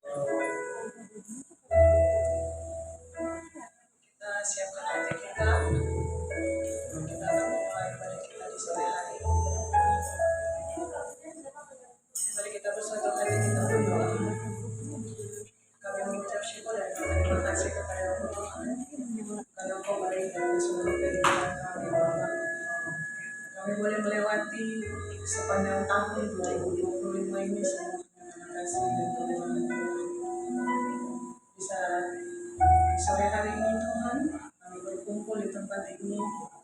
Kita siapkan hati kita. Kita akan memulai ibadah kita di sore hari ini. Mari kita bersatu hati kita berdoa. Kami mengucap syukur dan berterima kasih kepada Allah karena Engkau baik dan seluruh kehidupan kami, Bapak. Kami boleh melewati sepanjang tahun 2025 ini semua dengan kasih dan kemurahan Tuhan. Bisa di sore hari ini Tuhan, kami berkumpul di tempat ini.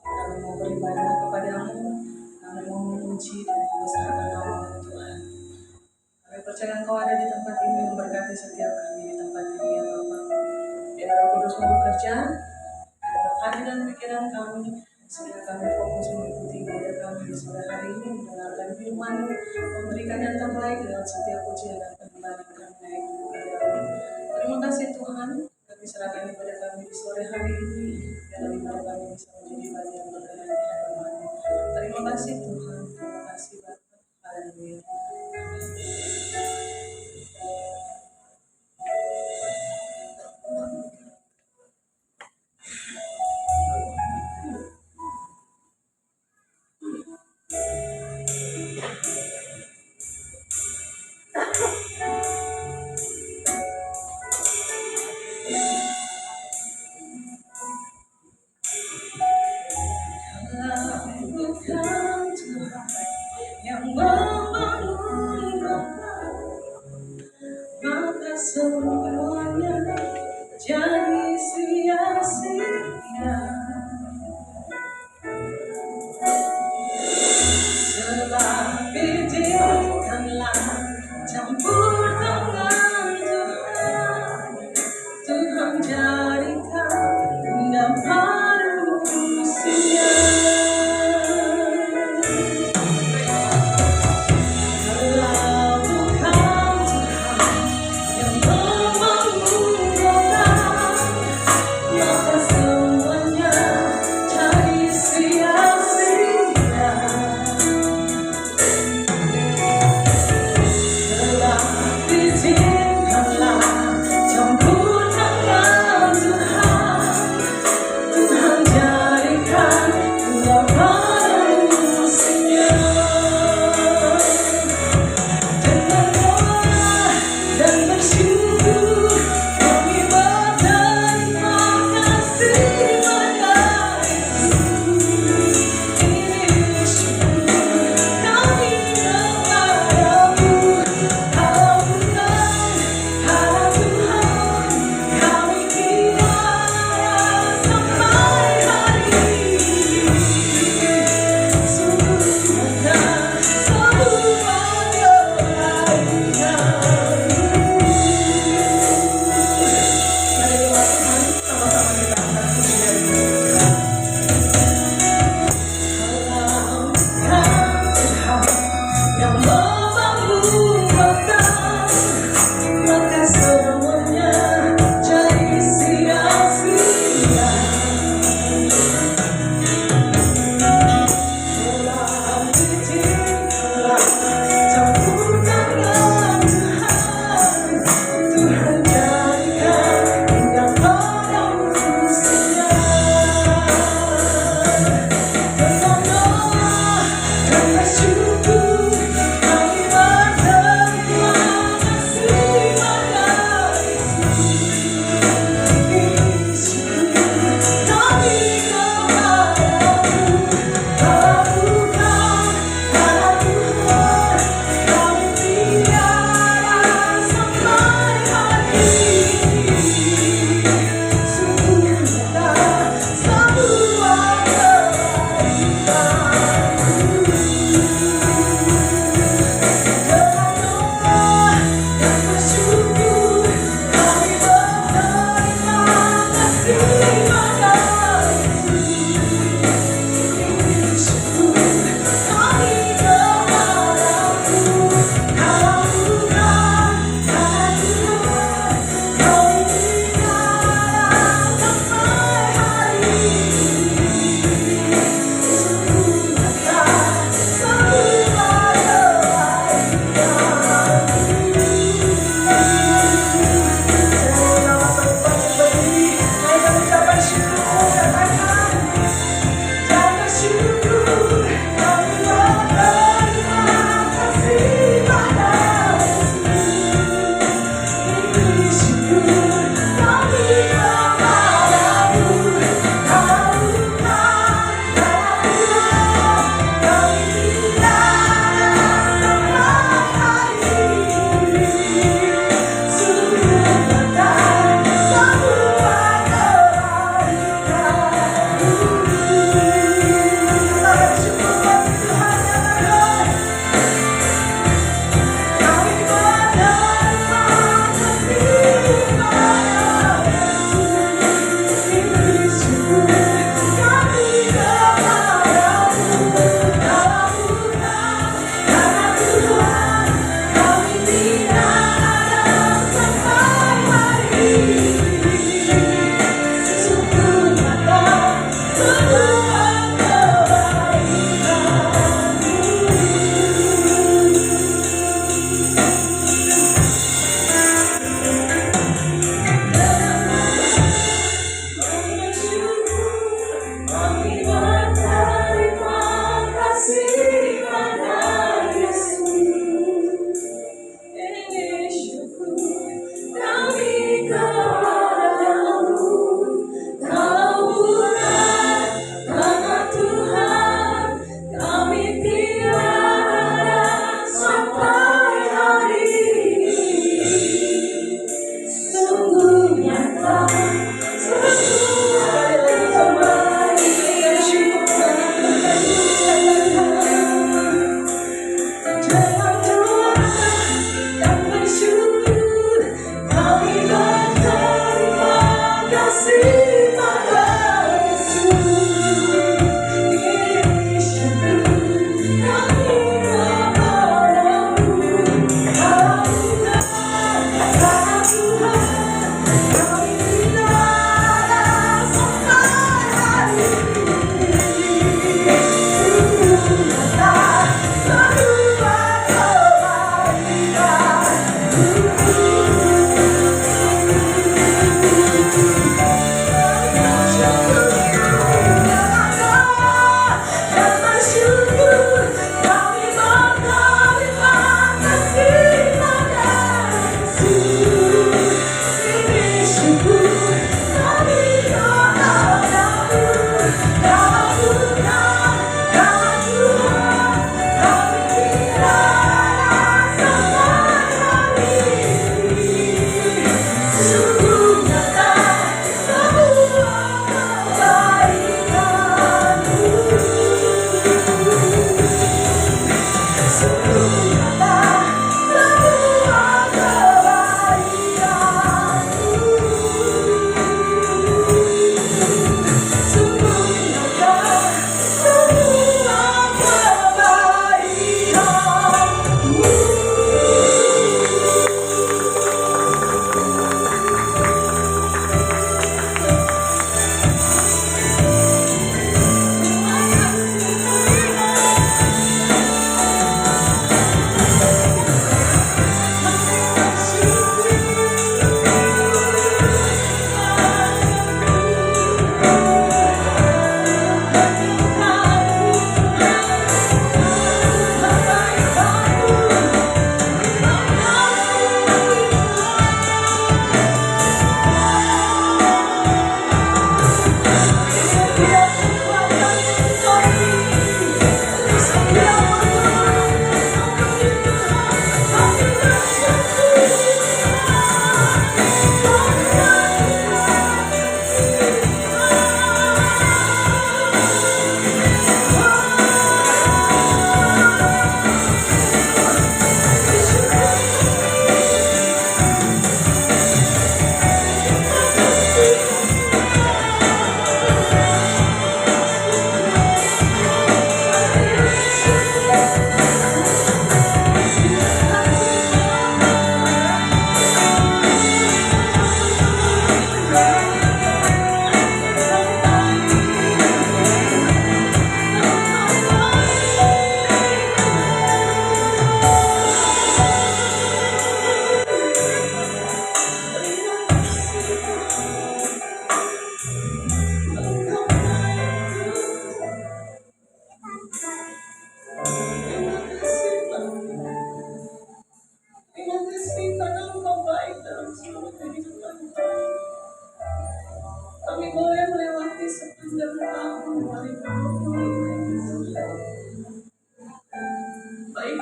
Kami mau beribadah kepadamu, kami mau memuji dan membesarkan nama-Mu Tuhan. Kami percaya Engkau ada di tempat ini memberkati setiap kami di tempat ini ya Bapak. Biar Roh Kudus bekerja dalam hati dan pikiran kami sehingga kami fokus mengikuti ibadah kami di sore hari ini, mendengarkan firman, memberikan yang terbaik dalam setiap pujian dan penyembahan yang kami naikkan kepadamu. Terima kasih Tuhan, kami serahkan ibadah kami di sore hari ini, biar ibadah kami bisa menjadi bagian berkenan di hadapan-Mu. Terima kasih Tuhan, terima kasih Bapak. Haleluya. I will come to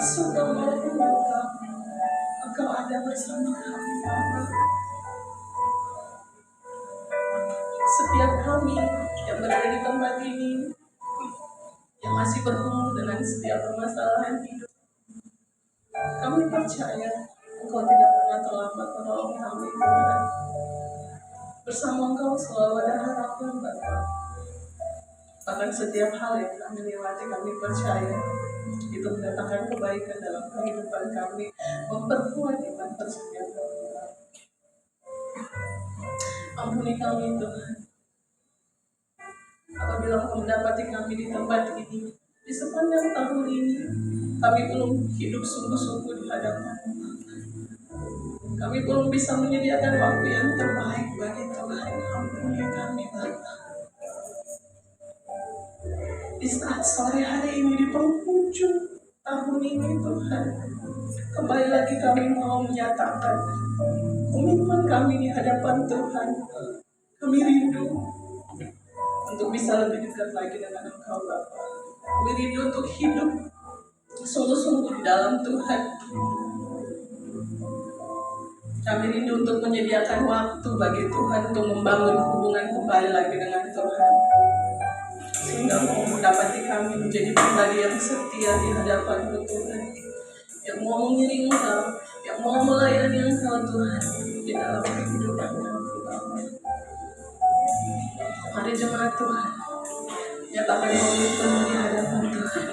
surga maupun duka, Engkau ada bersama kami, Allah. Setiap kami yang berada di tempat ini, yang masih bergumul dengan setiap permasalahan hidup, kami percaya Engkau tidak pernah terlambat menolong kami, Tuhan. Bersama Engkau selalu ada harapan, Bapa. Bahkan setiap hal yang kami lewati, kami percaya itu mendatangkan kebaikan dalam kehidupan kami, memperkuat iman percaya kami. Ampuni kami, Tuhan, apabila Engkau mendapati kami di tempat ini, di sepanjang tahun ini, kami belum hidup sungguh-sungguh di hadapan. Kami belum bisa menyediakan waktu yang terbaik bagi Tuhan. Ampuni kami, Bapa. Di saat sore hari ini, di penghujung tahun ini, Tuhan, kembali lagi kami mau menyatakan komitmen kami di hadapan Tuhan. Kami rindu untuk bisa lebih dekat lagi dengan Engkau, Bapa. Kami rindu untuk hidup sungguh-sungguh di dalam Tuhan. Kami rindu untuk menyediakan waktu bagi Tuhan untuk membangun hubungan kembali lagi dengan Tuhan, sehingga Engkau mendapati kami menjadi pribadi yang setia di hadapan Tuhan, yang mau mengiring Engkau, yang mau melayani Engkau, Tuhan, di dalam kehidupan kami, Bapa. Mari jemaat Tuhan, nyatakan komitmen di hadapan Tuhan.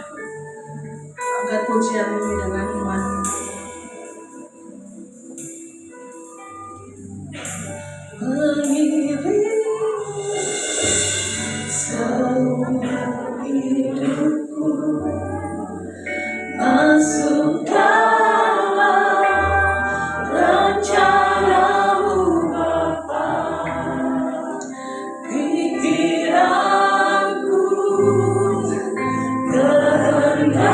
Angkat pujian ini dengan iman. Mengiring seumur hidupku masuk dalam rencana-Mu, Bapa. Pikiranku, kehendakku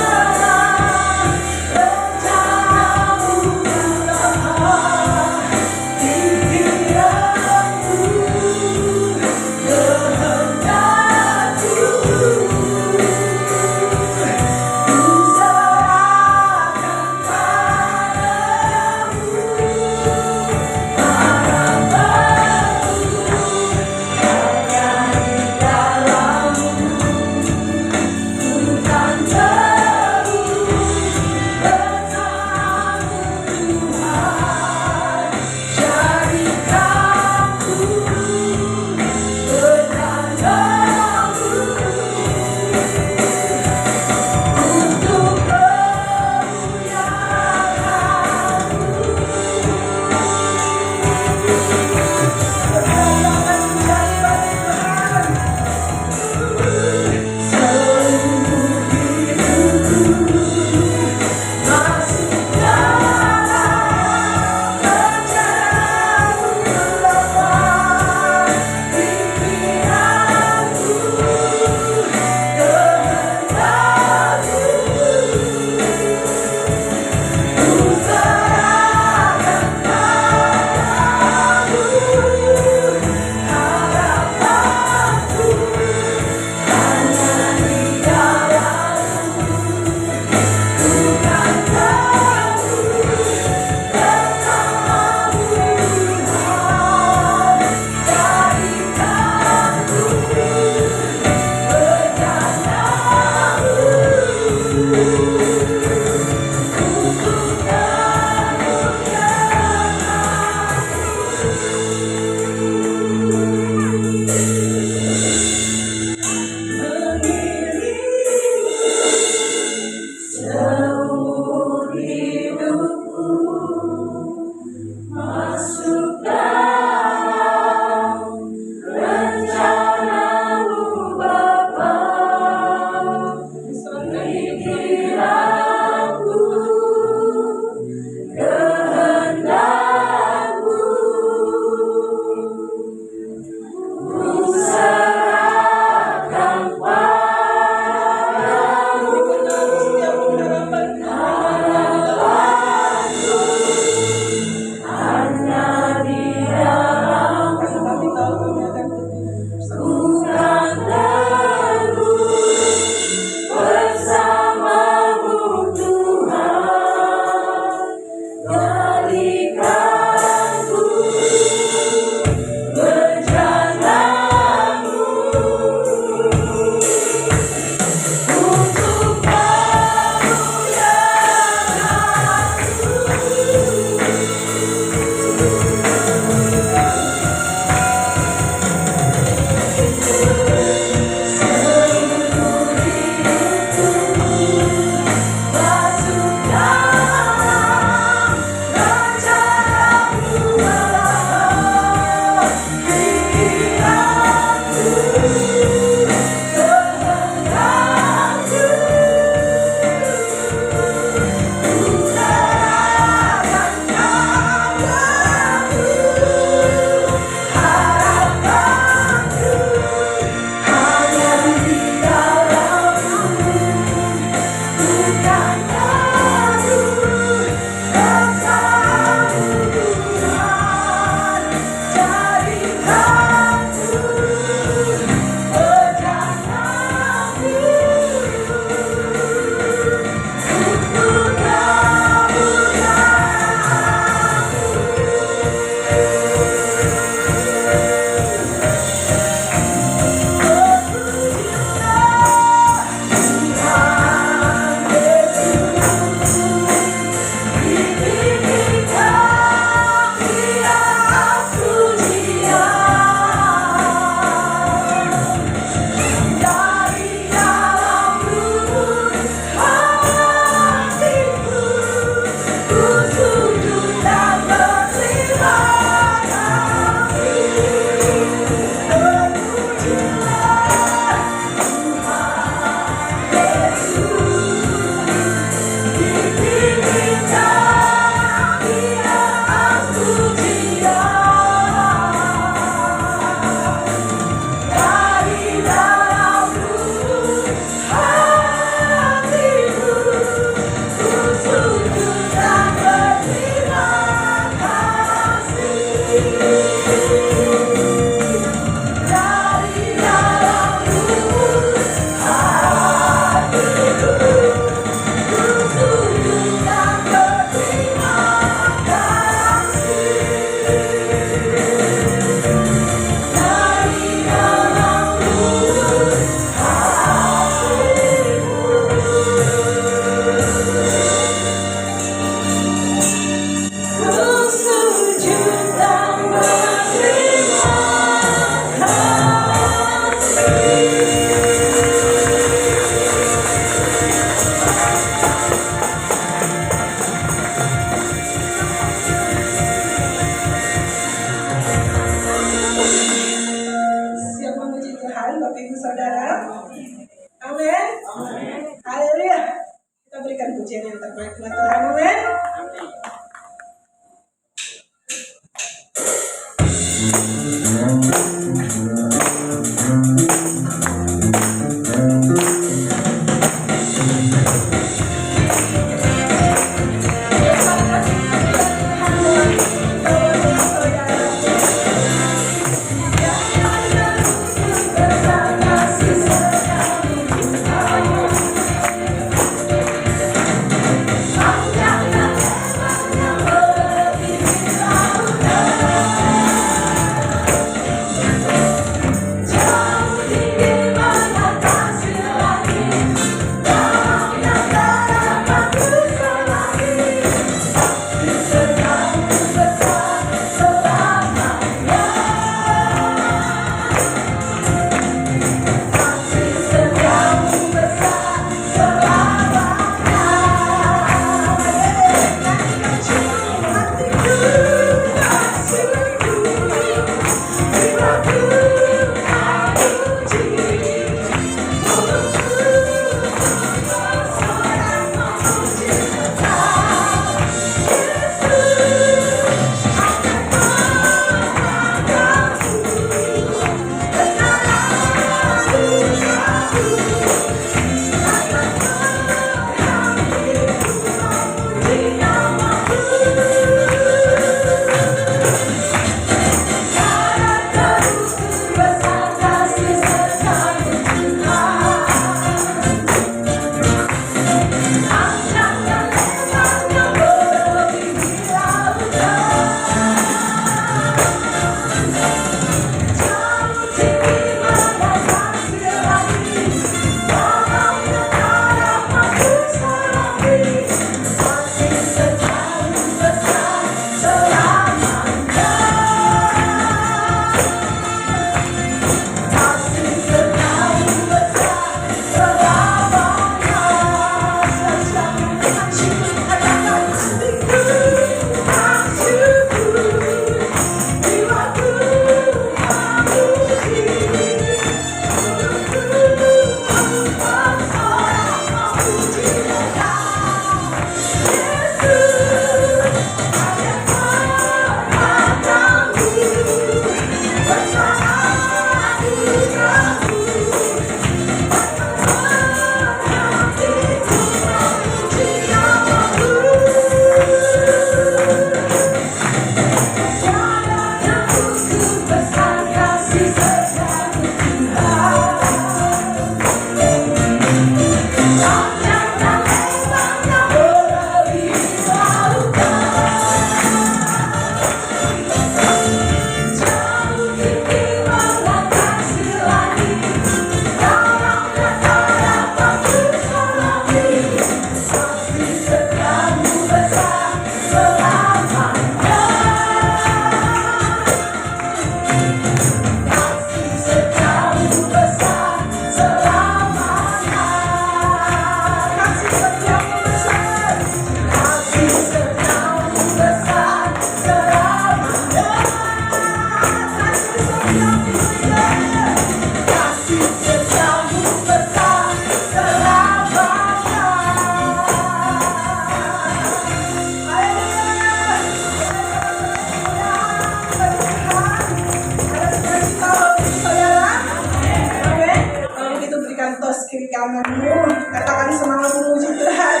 kiri kananmu, katakan semangat memuji Tuhan.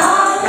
Hallelujah.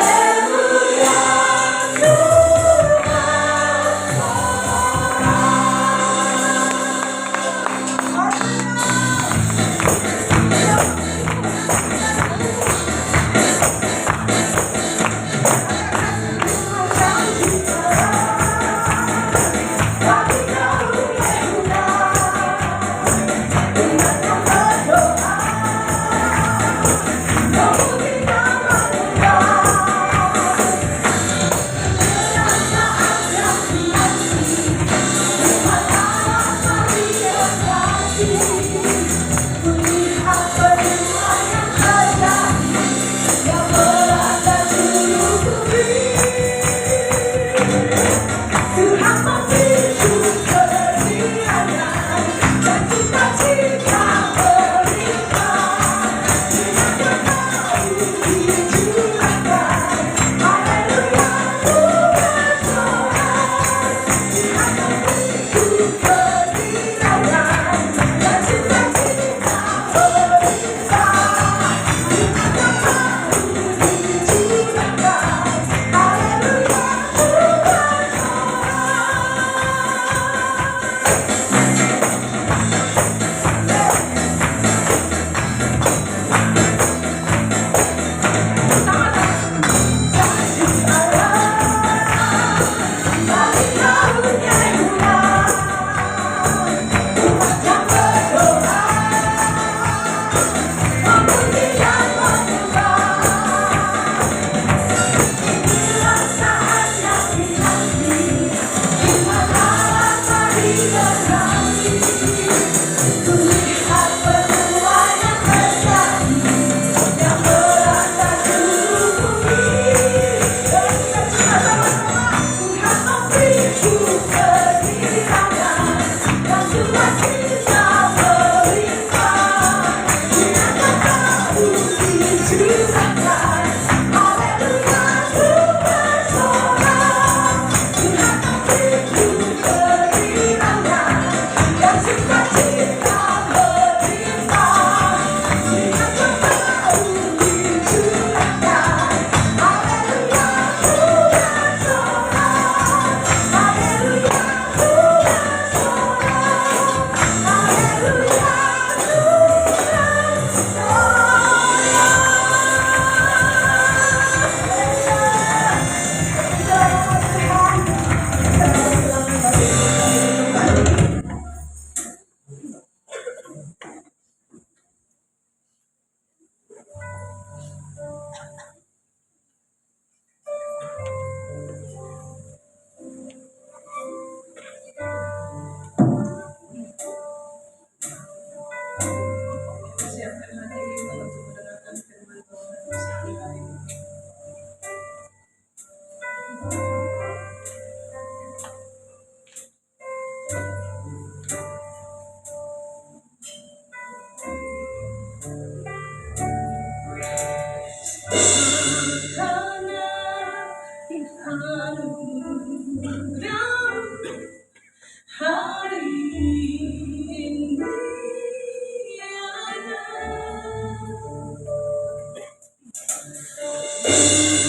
hari ini ada.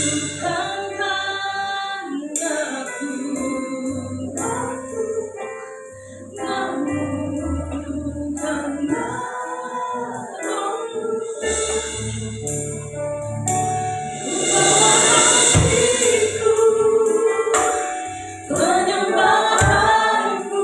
Bukan karena aku, namun karena Roh hatiku, penyembahanku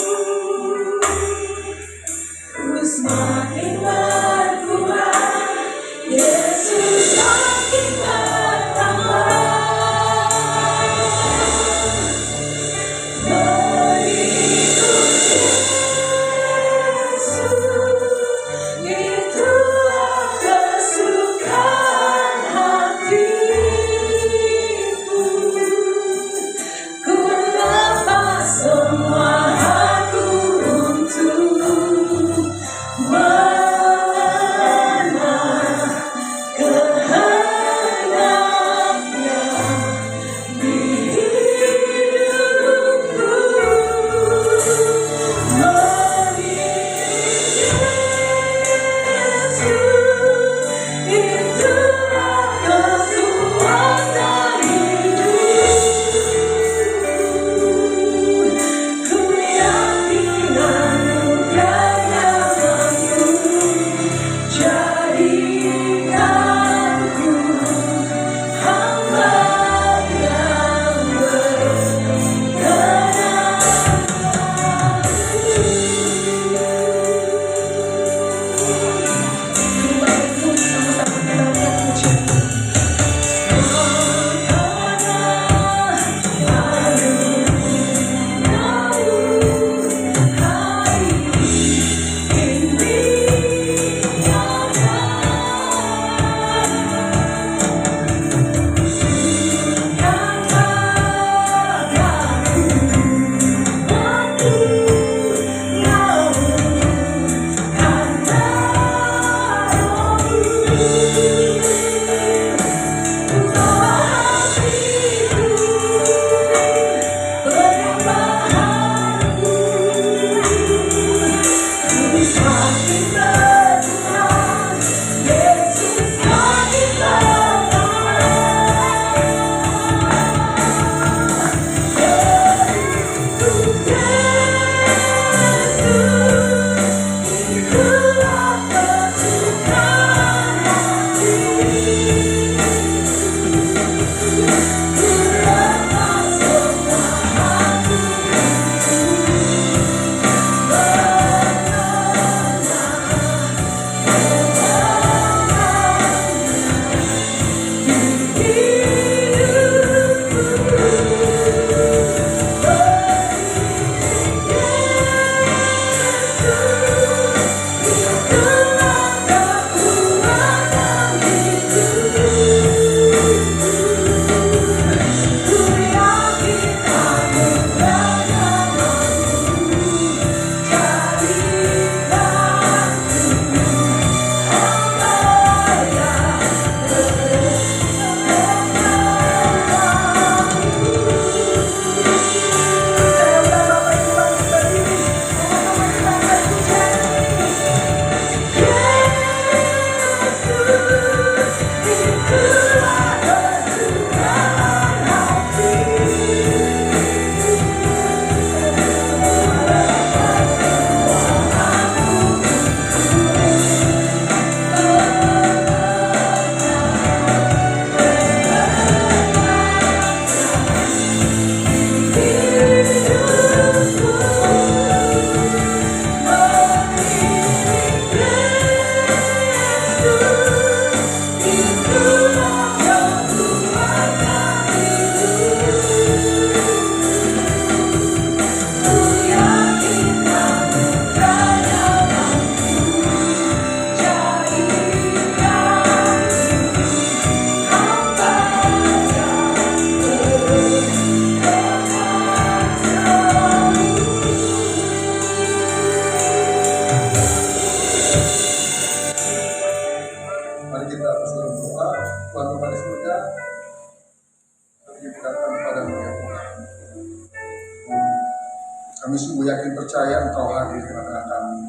Kami percaya Engkau hadir di tengah kami.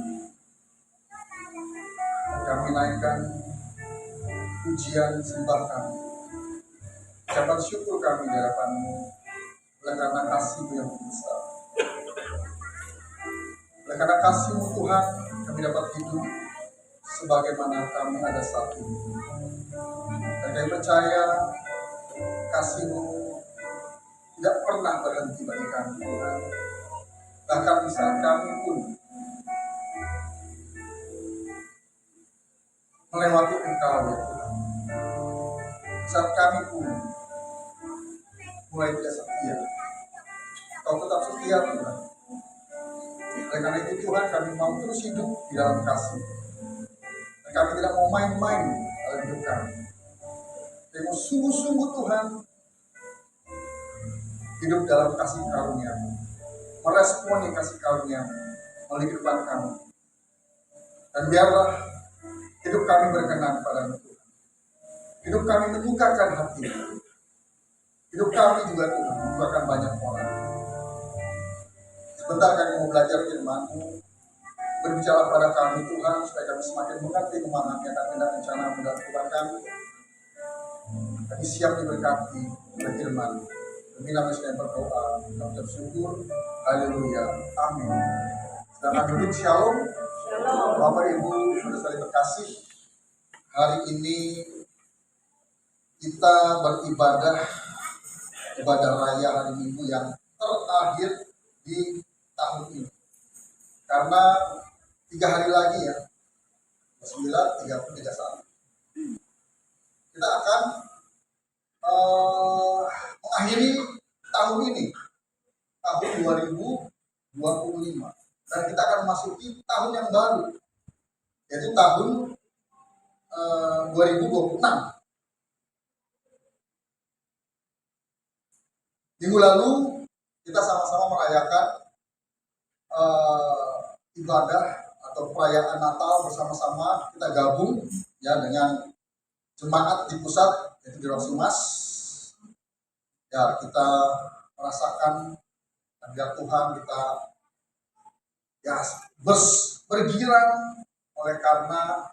Dan kami naikkan pujian sembah kami, ucapan syukur kami di hadapan-Mu, oleh karena kasih-Mu yang besar. Oleh karena kasih-Mu Tuhan, kami dapat hidup sebagaimana kami ada saat ini. Dan kami percaya kasih-Mu tidak pernah berhenti bagi kami, Tuhan. Bahkan di saat kami pun melewati Engkau, ya Tuhan. Saat kami pun mulai tidak setia, Kau tetap setia, Tuhan. Oleh karena itu Tuhan, kami mau terus hidup di dalam kasih. Dan kami tidak mau main-main dalam hidup kami. Kami mau sungguh-sungguh Tuhan hidup dalam kasih karunia-Mu, meresponi kasih karunia-Mu melalui kehidupan kami. Dan biarlah hidup kami berkenan pada-Mu, Tuhan. Hidup kami menyukakan hati. Hidup kami juga Tuhan menyukakan banyak orang. Sebentar kami mau belajar firman-Mu, berbicara pada kami Tuhan, supaya kami semakin mengerti memahami akan tindak rencana-Mu dalam kehidupan kami. Kami siap diberkati oleh firman. Demi nama Yesus kami berdoa, kami bersyukur. Haleluya. Amin. Sedangkan duduk, shalom. Bapak Ibu saudara terkasih, hari ini kita beribadah ibadah raya hari Minggu yang terakhir di tahun ini. Karena 3 hari lagi ya, 29, 30, 31. Kita akan mengakhiri tahun ini, tahun 2025. Dan kita akan memasuki tahun yang baru, yaitu tahun 2026. Minggu lalu kita sama-sama merayakan ibadah atau perayaan Natal bersama-sama. Kita gabung ya dengan jemaat di pusat, yaitu di Rosimas. Ya, kita merasakan hadirat Tuhan, kita ya bergirang oleh karena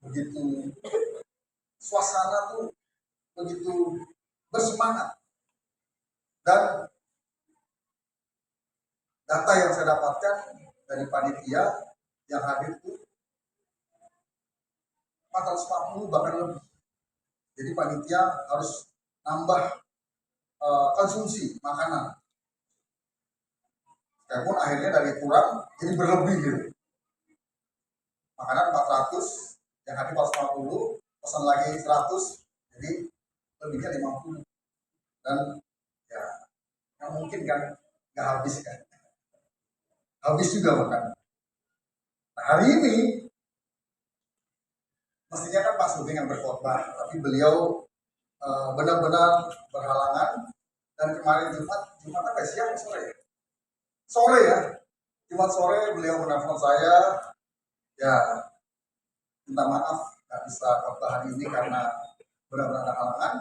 begitu suasana tuh begitu bersemangat. Dan data yang saya dapatkan dari panitia yang hadir itu 440 bahkan lebih. Jadi panitia harus nambah konsumsi makanan. Walaupun akhirnya dari kurang jadi berlebih gitu. Makanan 400, yang hadir 450, pesan lagi 100, jadi lebihnya 50. Dan ya, nggak mungkin kan nggak habis kan. Habis juga makan. Nah, hari ini mestinya kan Pak Sugeng yang berkhotbah, tapi beliau benar-benar berhalangan. Dan kemarin Jumat apa siang sore? Sore ya, Jumat sore beliau menelpon saya, ya minta maaf nggak bisa khotbah hari ini karena benar-benar ada halangan.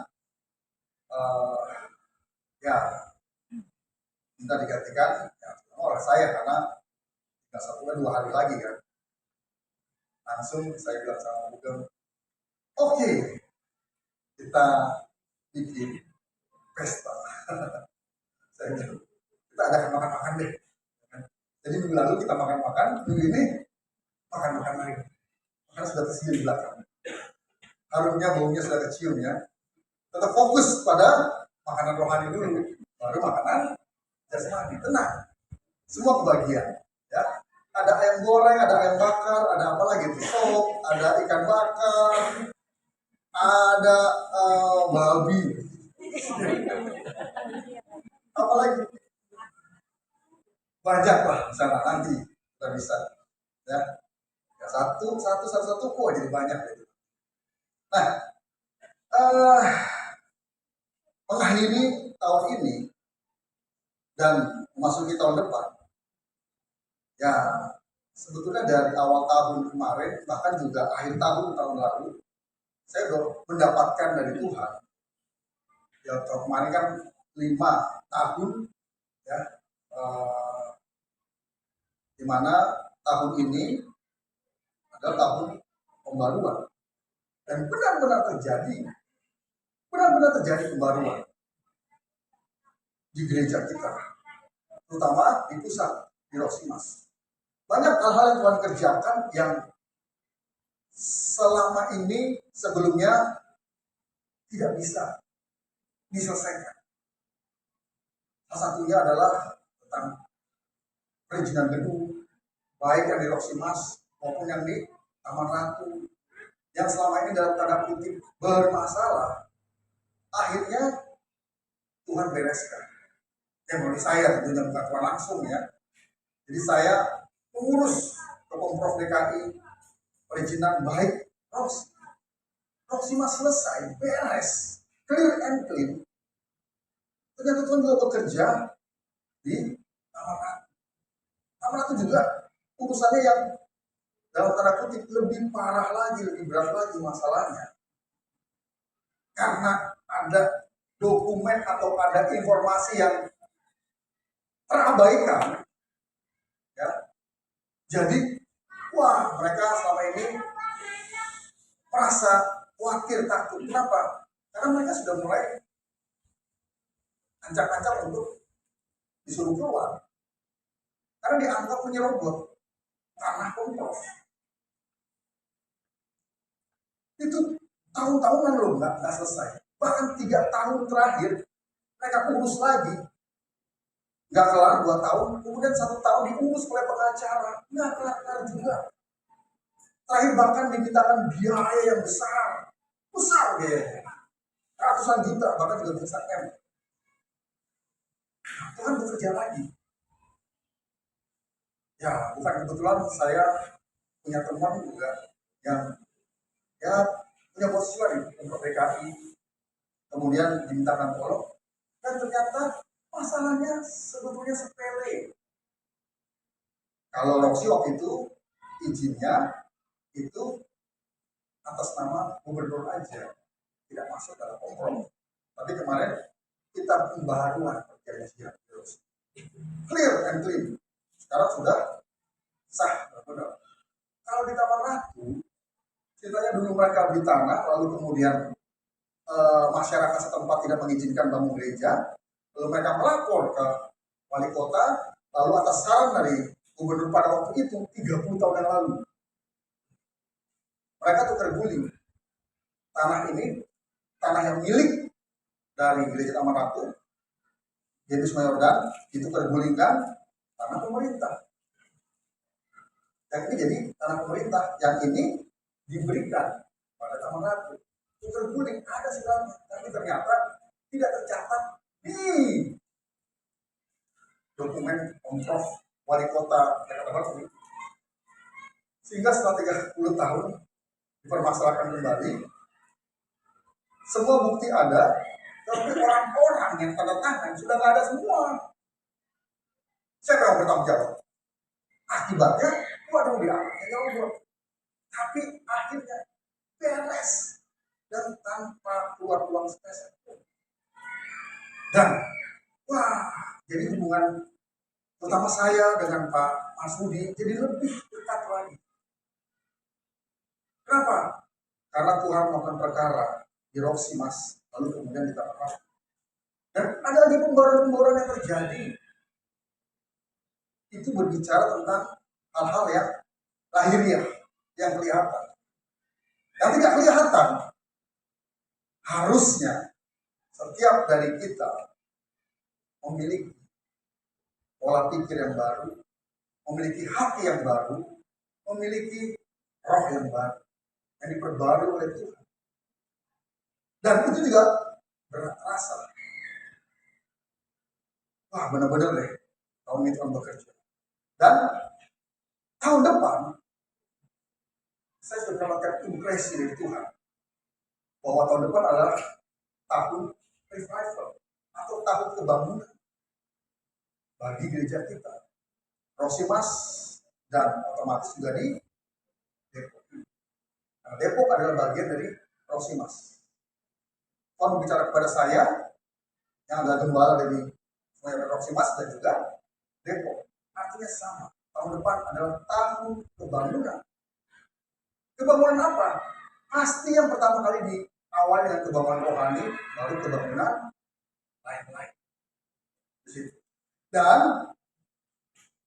Ya minta digantikan ya, oleh saya karena nggak 1-2 hari lagi kan. Langsung saya bilang sama Bugeng, oke, kita bikin pesta. Saya bilang, kita adakan makan-makan deh. Jadi minggu lalu kita makan-makan, minggu ini makan-makan lagi. Makanan sudah tersedia di belakang. Harumnya, baunya sudah kecium ya. Tetap fokus pada makanan rohani dulu, baru makanan jasmani. Tenang, semua kebagian. Ya, ada ayam goreng, ada ayam bakar, ada apa lagi tuh? Sop, ada ikan bakar, ada babi. Apa lagi? Banyak lah di sana, nanti kita bisa. Ya, satu kok jadi banyak gitu. Nah, mengakhiri tahun ini dan memasuki tahun depan, ya sebetulnya dari awal tahun kemarin bahkan juga akhir tahun lalu saya sudah mendapatkan dari Tuhan. Ya tahun kemarin kan 5 tahun ya mana tahun ini adalah tahun pembaruan dan benar-benar terjadi pembaruan di gereja kita, terutama di pusat, di Roksimas. Banyak hal-hal yang Tuhan kerjakan yang selama ini sebelumnya tidak bisa diselesaikan. Salah satunya adalah tentang perizinan gedung, baik yang di Roksimas maupun yang di Taman Ratu, yang selama ini dalam tanda kutip bermasalah. Akhirnya Tuhan bereskan. Yang melalui saya tentunya bukan Tuhan langsung ya. Jadi saya mengurus ke Pemprov DKI perizinan baik Roksimas selesai, beres, clear and clean. Ternyata Tuhan juga bekerja di Taman Ratu. Taman Ratu juga urusannya yang dalam tanda kutip lebih parah lagi, lebih berat lagi masalahnya. Karena ada dokumen atau ada informasi yang terabaikan. Ya. Jadi, wah mereka selama ini merasa khawatir, takut. Kenapa? Karena mereka sudah mulai ancang-ancang untuk disuruh keluar. Karena dianggap menyerobot tanah Pemprov. Itu tahun-tahunan loh nggak selesai. Bahkan 3 tahun terakhir mereka urus lagi. Nggak kelar 2 tahun, kemudian 1 tahun diurus oleh pengacara. Nggak kelar juga. Terakhir bahkan dimintakan biaya yang besar biayanya. Ratusan juta, bahkan juga bisa M. Tuhan bekerja lagi. Ya, bukan kebetulan saya punya teman juga yang ya punya posisi di Pemprov DKI, kemudian dimintakan tolong, dan ternyata masalahnya sebetulnya sepele. Kalau Roksi waktu itu izinnya itu atas nama gubernur aja, tidak masuk dalam Pemprov. Tapi kemarin kita pembaruan perjanjian terus clear and clean. Sekarang sudah sah, benar. Kalau di Taman Ratu, ceritanya dulu mereka beli tanah, lalu kemudian masyarakat setempat tidak mengizinkan bangun gereja, lalu mereka melapor ke wali kota, lalu atas saran dari gubernur pada waktu itu 30 tahun yang lalu, mereka tuh terguling. Tanah ini, tanah yang milik dari gereja Taman Ratu, Yesus Mayordan, itu tergulingkan tanah pemerintah. Yang ini jadi tanah pemerintah, yang ini diberikan pada Taman Ratu. Itu terguling, ada sebenarnya, tapi ternyata tidak tercatat di dokumen Pemprov wali kota Jakarta Barat. Sehingga setelah 30 tahun dipermasalahkan kembali, semua bukti ada, tapi orang-orang yang tanda tangan sudah nggak ada semua. Siapa yang bertanggung jawab? Akibatnya, waduh dia jawab. Tapi akhirnya beres dan tanpa keluar uang spesial. Dan wah, jadi hubungan terutama saya dengan Pak Mas Budi jadi lebih dekat lagi. Kenapa? Karena Tuhan melakukan perkara di Roksimas, lalu kemudian di Taman Ratu. Dan ada lagi pembaruan-pembaruan yang terjadi. Itu berbicara tentang hal-hal yang lahiriah, yang kelihatan. Yang tidak kelihatan, harusnya setiap dari kita memiliki pola pikir yang baru, memiliki hati yang baru, memiliki roh yang baru, yang diperbarui oleh Tuhan. Dan itu juga berasa. Wah, benar-benar deh, tahun ini Tuhan bekerja. Dan tahun depan, saya sudah mendapatkan impresi dari Tuhan bahwa tahun depan adalah tahun revival atau tahun kebangunan bagi gereja kita. Roksimas dan otomatis juga di Depok. Karena Depok adalah bagian dari Roksimas. Tuhan berbicara kepada saya yang adalah gembala dari Roksimas dan juga Depok. Artinya sama. tahun depan adalah tahun kebangunan. Kebangunan apa? Pasti yang pertama kali diawali dengan kebangunan rohani, baru kebangunan lain-lain. Dan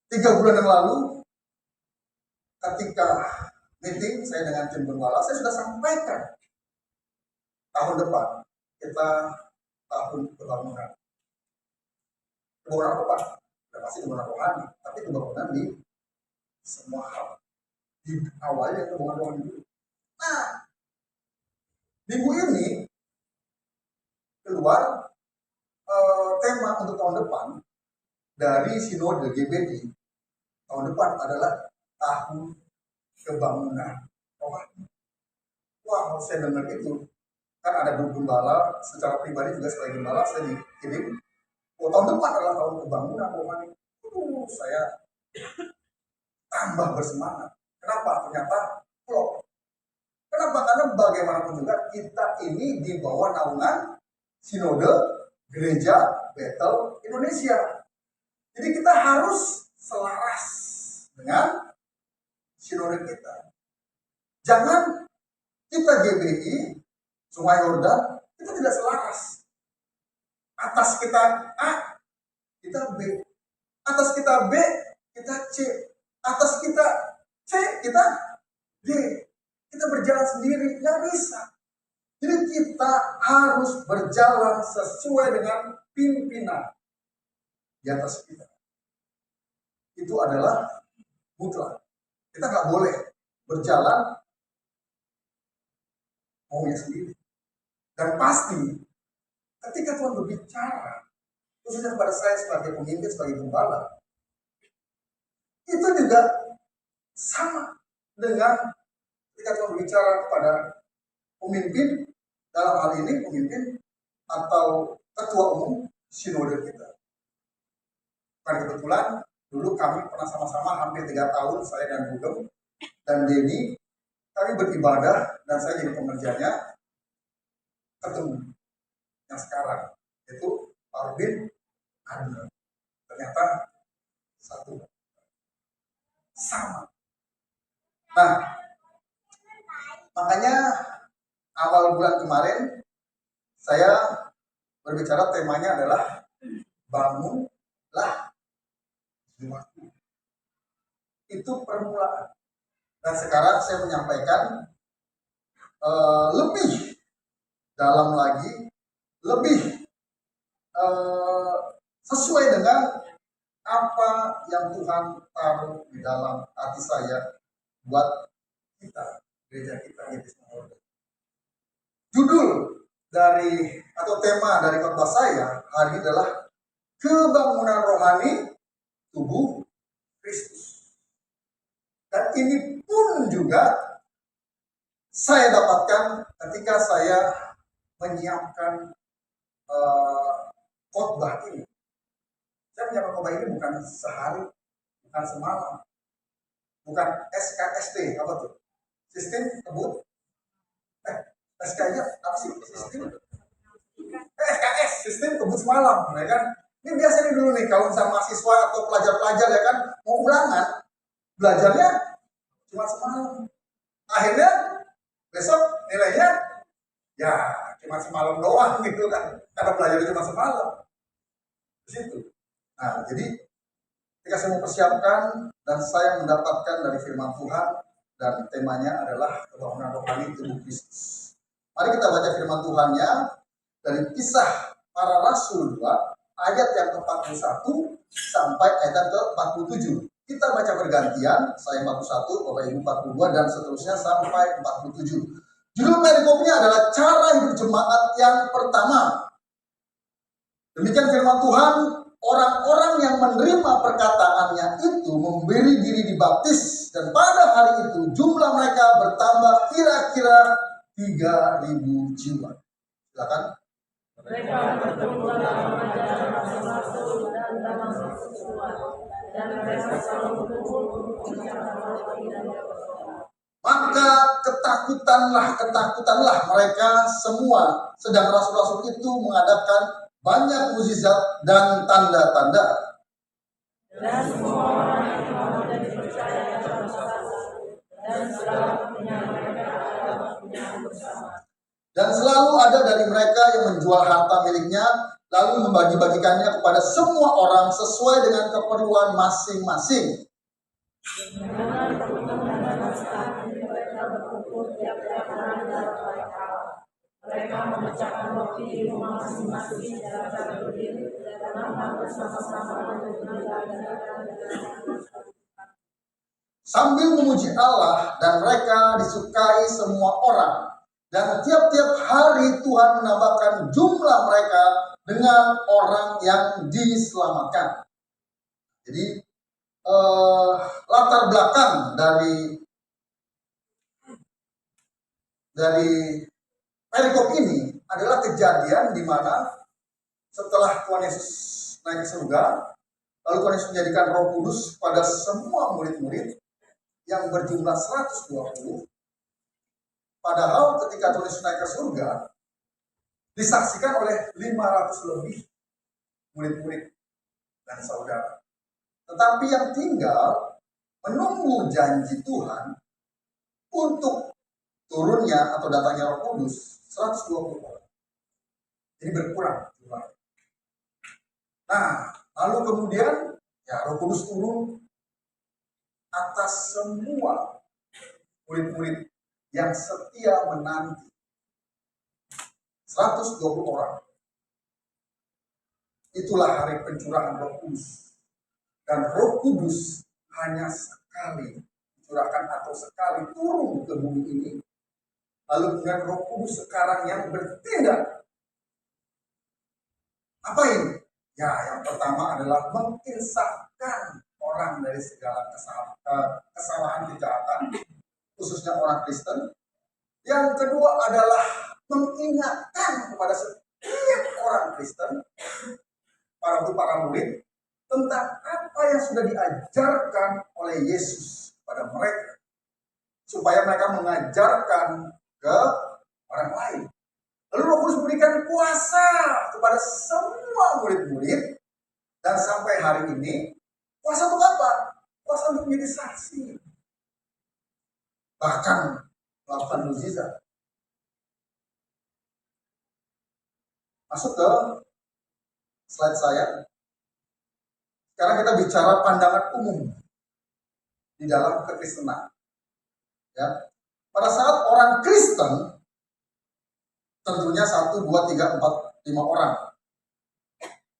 3 bulan yang lalu, ketika meeting saya dengan tim gembala, saya sudah sampaikan tahun depan kita tahun kebangunan. Kebangunan apa? Sudah pasti kebangunan rohani, tapi kebangunan di semua hal. Di awalnya kebangunan rohani dulu. Nah, minggu ini keluar tema untuk tahun depan dari Sinode GBI. Tahun depan adalah tahun kebangunan rohani. Wah, saya dengar itu. Kan ada guru gembala, secara pribadi juga sebagai gembala, saya dikirim, tahun depan adalah tahun kebangunan rohani. Saya tambah bersemangat. Kenapa? Ternyata flop. Kenapa? Karena bagaimanapun juga kita ini di bawah naungan Sinode Gereja Bethel Indonesia. Jadi kita harus selaras dengan sinode kita. Jangan kita GBI Sungai Yordan kita tidak selaras. Atas kita A, kita B. Atas kita B, kita C. Atas kita C, kita D. Kita berjalan sendiri, nggak bisa. Jadi kita harus berjalan sesuai dengan pimpinan di atas kita. Itu adalah mutlak. Kita nggak boleh berjalan maunya sendiri. Dan pasti ketika Tuhan berbicara, khususnya kepada saya sebagai pemimpin, sebagai gembala, itu juga sama dengan ketika Tuhan berbicara kepada pemimpin, dalam hal ini pemimpin atau ketua umum sinode kita. Karena kebetulan dulu kami pernah sama-sama hampir 3 tahun, saya dan Bugem dan Denny, kami beribadah dan saya jadi pengerjanya, ketemu yang sekarang itu Arbin Andi. Ternyata satu sama. Nah, makanya awal bulan kemarin saya berbicara, temanya adalah bangunlah jiwaku. Itu permulaan. Dan sekarang saya menyampaikan lebih dalam lagi, lebih sesuai dengan apa yang Tuhan taruh di dalam hati saya buat kita, gereja kita ini. Judul dari atau tema dari khotbah saya hari ini adalah kebangunan rohani tubuh Kristus. Dan ini pun juga saya dapatkan ketika saya menyiapkan khotbah ini. Saya menyiapkan khotbah ini bukan sehari, bukan semalam, bukan SKSD, apa tuh? Sistem kebut. SK-nya apa sih? Sistem SKS, sistem kebut semalam, ya kan? Ini biasanya dulu nih, kalau misalnya mahasiswa atau pelajar-pelajar ya kan, mau ulangan, belajarnya cuma semalam. Akhirnya besok nilainya ya cuma semalam doang gitu kan, karena belajarnya cuma semalam. Di situ. Nah, jadi ketika saya mempersiapkan dan saya mendapatkan dari firman Tuhan dan temanya adalah kebangunan rohani tubuh Kristus. Mari kita baca firman Tuhannya dari Kisah Para Rasul 2 ayat yang ke-41 sampai ayat ke-47. Kita baca bergantian, saya 41, Bapak Ibu 42 dan seterusnya sampai 47. Judul perikopnya adalah cara hidup jemaat yang pertama. Demikian firman Tuhan, orang-orang yang menerima perkataannya itu memberi diri dibaptis dan pada hari itu jumlah mereka bertambah kira-kira 3.000 jiwa. Silakan. Mereka bertumbuh dalam ajaran rasul-rasul dan dalam persekutuan, dan mereka selalu berkumpul untuk membicarakan roti dan berdoa. Maka ketakutanlah mereka semua, sedang rasul-rasul itu mengadakan banyak mukjizat dan tanda-tanda. Dan semua orang yang mau menjadi Selalu ada dari mereka yang menjual harta miliknya, lalu membagi-bagikannya kepada semua orang sesuai dengan keperluan masing-masing. Dengan keuntungan dan naskah, mereka berkumpul tiap-tiap hari dalam bait Allah. Mereka memecahkan roti di rumah masing-masing secara berdiri dan makan bersama-sama dengan Sambil memuji Allah, dan mereka disukai semua orang. Dan tiap-tiap hari Tuhan menambahkan jumlah mereka dengan orang yang diselamatkan. Jadi latar belakang dari perikop ini adalah kejadian di mana setelah Tuhan Yesus naik ke surga, lalu Tuhan Yesus menjadikan Roh Kudus pada semua murid-murid yang berjumlah 120. Padahal ketika Tuhan Yesus naik ke surga, disaksikan oleh 500 lebih murid-murid dan saudara. Tetapi yang tinggal menunggu janji Tuhan untuk turunnya atau datangnya Roh Kudus 120 orang. Jadi berkurang jumlahnya. Nah, lalu kemudian Roh Kudus turun atas semua murid-murid yang setia menanti. 120 orang. Itulah hari pencurahan Roh Kudus. Dan Roh Kudus hanya sekali dicurahkan atau sekali turun ke bumi ini. Lalu kemudian Roh Kudus sekarang yang bertindak. Apa ini? Ya, yang pertama adalah menginsafkan orang dari segala kesalahan kejahatan, khususnya orang Kristen. Yang kedua adalah mengingatkan kepada setiap orang Kristen, para murid, tentang apa yang sudah diajarkan oleh Yesus pada mereka, supaya mereka mengajarkan ke orang lain. Lalu Roh Kudus memberikan kuasa kepada semua murid-murid, dan sampai hari ini kuasa untuk apa? Kuasa untuk menjadi saksi, bahkan melakukan mukjizat. Masuk ke slide saya. Sekarang kita bicara pandangan umum di dalam kekristenan. Ya. Pada saat orang Kristen, tentunya 1, 2, 3, 4, 5 orang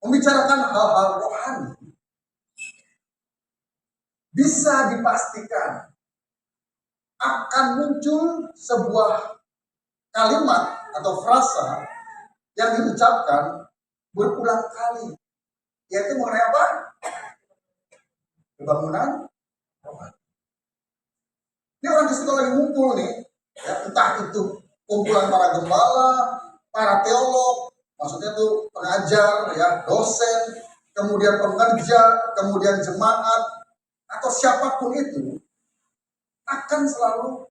membicarakan hal-hal rohani, bisa dipastikan akan muncul sebuah kalimat atau frasa yang diucapkan berulang kali, yaitu mengenai apa? Kebangunan rohani. Ini orang Kristen lagi ngumpul nih, ya, entah itu kumpulan para gembala, para teolog, maksudnya tuh pengajar, ya, dosen, kemudian pengerja, kemudian jemaat, atau siapapun itu, akan selalu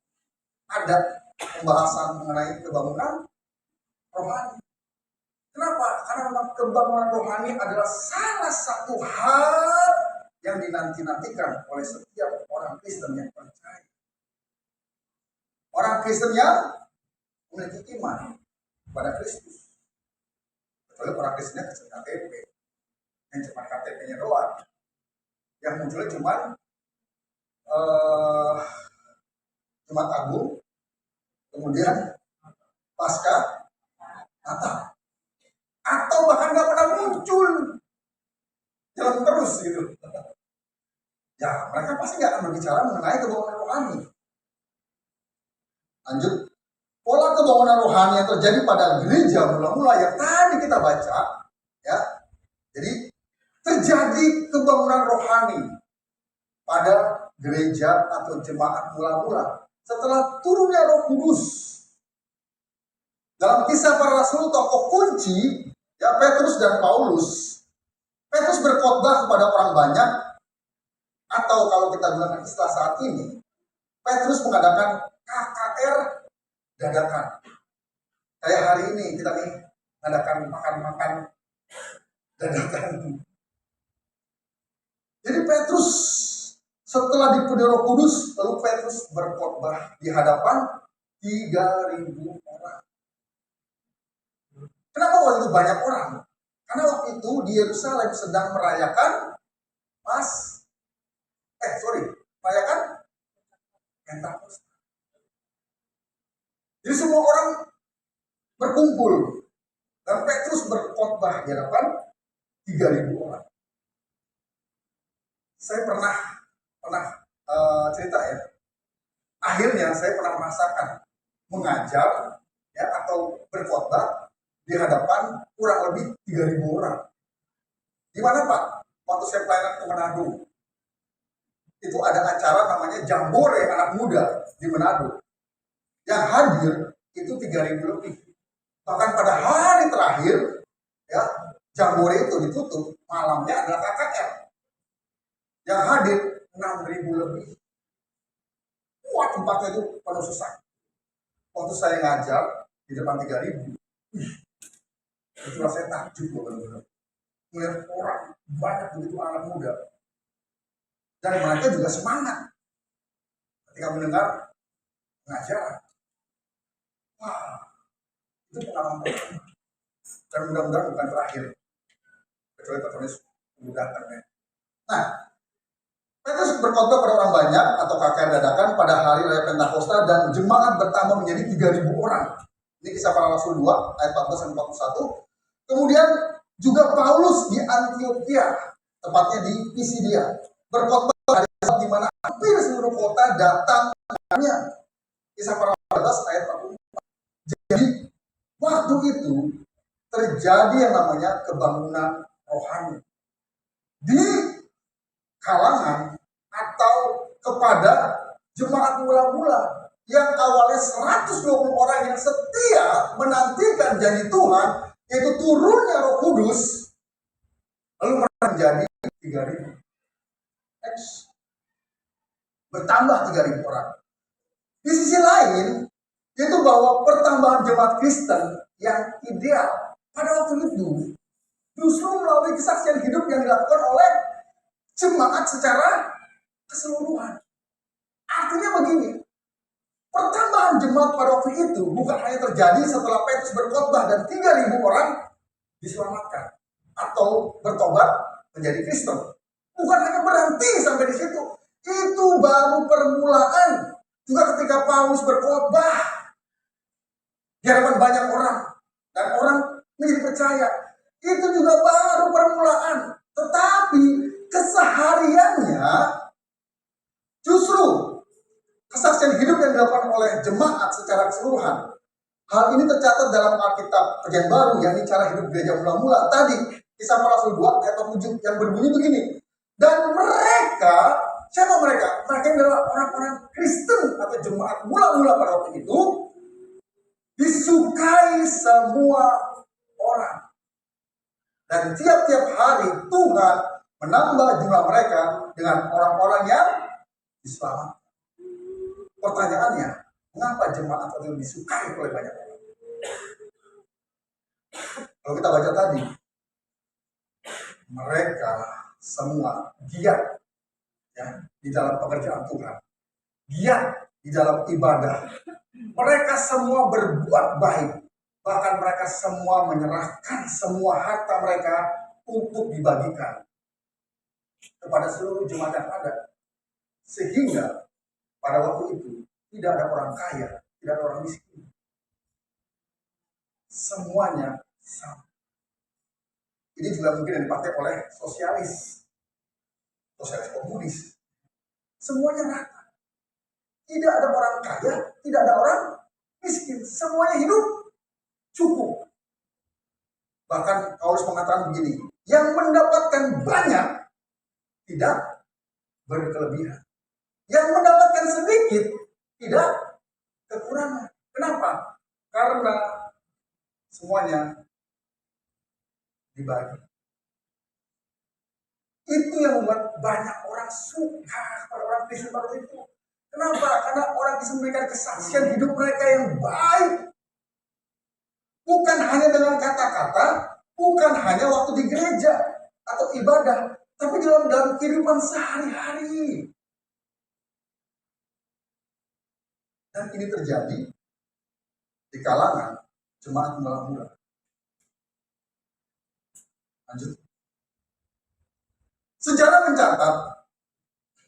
ada pembahasan mengenai kebangunan rohani. Kenapa? Karena memang kebangunan rohani adalah salah satu hal yang dinanti-nantikan oleh setiap orang Kristen yang percaya. Orang Kristen yang memiliki iman kepada Kristus. Kecuali orang Kristennya kecil KTP, yang cuma KTP-nya doang, yang munculnya cuma Jumat Agung, kemudian Pasca, Natal, atau bahkan nggak pernah muncul, jalan terus gitu. Ya, mereka pasti nggak akan berbicara mengenai kebangunan rohani. Lanjut, pola kebangunan rohani yang terjadi pada gereja mula-mula yang tadi kita baca, ya. Jadi terjadi kebangunan rohani pada gereja atau jemaat mula-mula setelah turunnya Roh Kudus. Dalam Kisah Para Rasul, tokoh kunci, ya, Petrus dan Paulus. Petrus berkhotbah kepada orang banyak, atau kalau kita bilang istilah saat ini, Petrus mengadakan KKR dadakan. Kayak hari ini kita nih mengadakan makan-makan dadakan. Jadi Petrus setelah dipenuhi Roh Kudus, lalu Petrus berkhotbah di hadapan 3.000 orang. Kenapa waktu itu banyak orang? Karena waktu itu di Yerusalem sedang merayakan merayakan Pentakosta. Jadi semua orang berkumpul dan Petrus berkhotbah di hadapan 3.000 orang. Saya pernah cerita ya. Akhirnya saya pernah merasakan mengajar ya atau berkhotbah di hadapan kurang lebih 3.000 orang. Di mana Pak? Waktu saya pelayanan ke Manado, itu ada acara namanya Jambore Anak Muda di Manado. Yang hadir itu 3.000 lebih. Bahkan pada hari terakhir, ya Jambore itu ditutup, malamnya adalah KKR. Yang hadir 6.000 lebih. Wah, tempatnya itu penuh sesak. Waktu saya ngajar di depan 3.000, itu rasanya takjub benar-benar. Melihat orang banyak begitu anak muda. Dan mereka juga semangat ketika mendengar pengajaran. Wah, itu pengalaman pertama. Dan mudah-mudahan bukan terakhir. Kecuali tertulis datangnya. Nah, Petrus berkhotbah pada orang banyak atau KKR dadakan pada hari raya Pentakosta dan jemaat bertambah menjadi 3.000 orang. Ini kisah para Rasul 2 ayat 14 dan 41. Kemudian juga Paulus di Antioquia, tepatnya di Pisidia, berkhotbah pada saat di mana hampir seluruh kota datang dengannya. Kisah para Rasul 14 ayat 44. Jadi waktu itu terjadi yang namanya kebangunan rohani di kalangan atau kepada jemaat mula-mula yang awalnya 120 orang yang setia menantikan janji Tuhan, yaitu turunnya Roh Kudus, lalu menjadi 3.000. Bertambah 3.000 orang. Di sisi lain, yaitu bahwa pertambahan jemaat Kristen yang ideal pada waktu itu justru melalui kesaksian hidup yang dilakukan oleh jemaat secara keseluruhan. Artinya begini, pertambahan jemaat pada waktu itu bukan hanya terjadi setelah Petrus berkhotbah dan 3.000 orang diselamatkan atau bertobat menjadi Kristen. Bukan hanya berhenti sampai di situ. Itu baru permulaan. Juga ketika Paulus berkhotbah di hadapan banyak orang dan orang menjadi percaya, itu juga baru permulaan. Tetapi kesehariannya justru kesaksian hidup yang dilakukan oleh jemaat secara keseluruhan. Hal ini tercatat dalam Alkitab Perjanjian Baru, yakni cara hidup gereja mula-mula. Tadi kisah para Rasul 2 ayat 7 yang berbunyi begini. Dan mereka, siapa mereka? Mereka adalah orang-orang Kristen atau jemaat mula-mula pada waktu itu, disukai semua orang. Dan tiap-tiap hari Tuhan menambah jumlah mereka dengan orang-orang yang diselamatkan. Pertanyaannya, mengapa jemaat itu disukai oleh banyak orang? Kalau kita baca tadi, mereka semua giat ya, di dalam pekerjaan Tuhan, giat di dalam ibadah. Mereka semua berbuat baik, bahkan mereka semua menyerahkan semua harta mereka untuk dibagikan kepada seluruh jemaat yang ada. Sehingga pada waktu itu tidak ada orang kaya, tidak ada orang miskin. Semuanya sama. Ini juga mungkin yang dipakai oleh sosialis komunis. Semuanya rata. Tidak ada orang kaya, tidak ada orang miskin. Semuanya hidup cukup. Bahkan Paulus mengatakan begini, yang mendapatkan banyak tidak berkelebihan. Yang mendapatkan sedikit tidak kekurangan. Kenapa? Karena semuanya dibagi. Itu yang membuat banyak orang suka pada orang Kristen pada itu. Kenapa? Karena orang Kristen memberikan kesaksian hidup mereka yang baik. Bukan hanya dengan kata-kata, bukan hanya waktu di gereja atau ibadah, tapi dalam kehidupan sehari-hari. Dan ini terjadi di kalangan jemaat mula-mula. Lanjut. Sejarah mencatat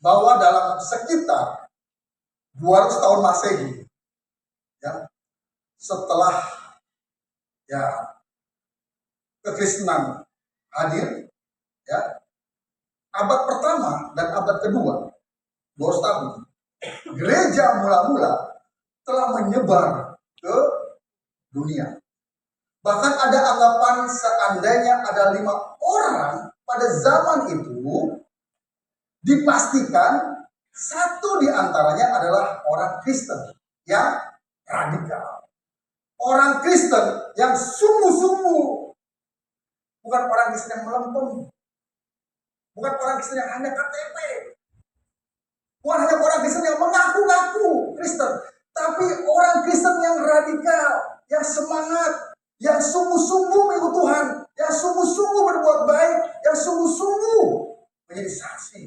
bahwa dalam sekitar 200 tahun Masehi, ya, setelah ya kekristenan hadir, ya, abad pertama dan abad kedua, 200 tahun, gereja mula-mula telah menyebar ke dunia. Bahkan ada anggapan seandainya ada 5 orang pada zaman itu, dipastikan satu di antaranya adalah orang Kristen yang radikal. Orang Kristen yang sungguh-sungguh. Bukan orang Kristen yang melempem. Bukan orang Kristen yang hanya KTP. Bukan hanya orang Kristen yang mengaku-ngaku Kristen. Tapi orang Kristen yang radikal, yang semangat, yang sungguh-sungguh mengikut Tuhan, yang sungguh-sungguh berbuat baik, yang sungguh-sungguh menjadi saksi.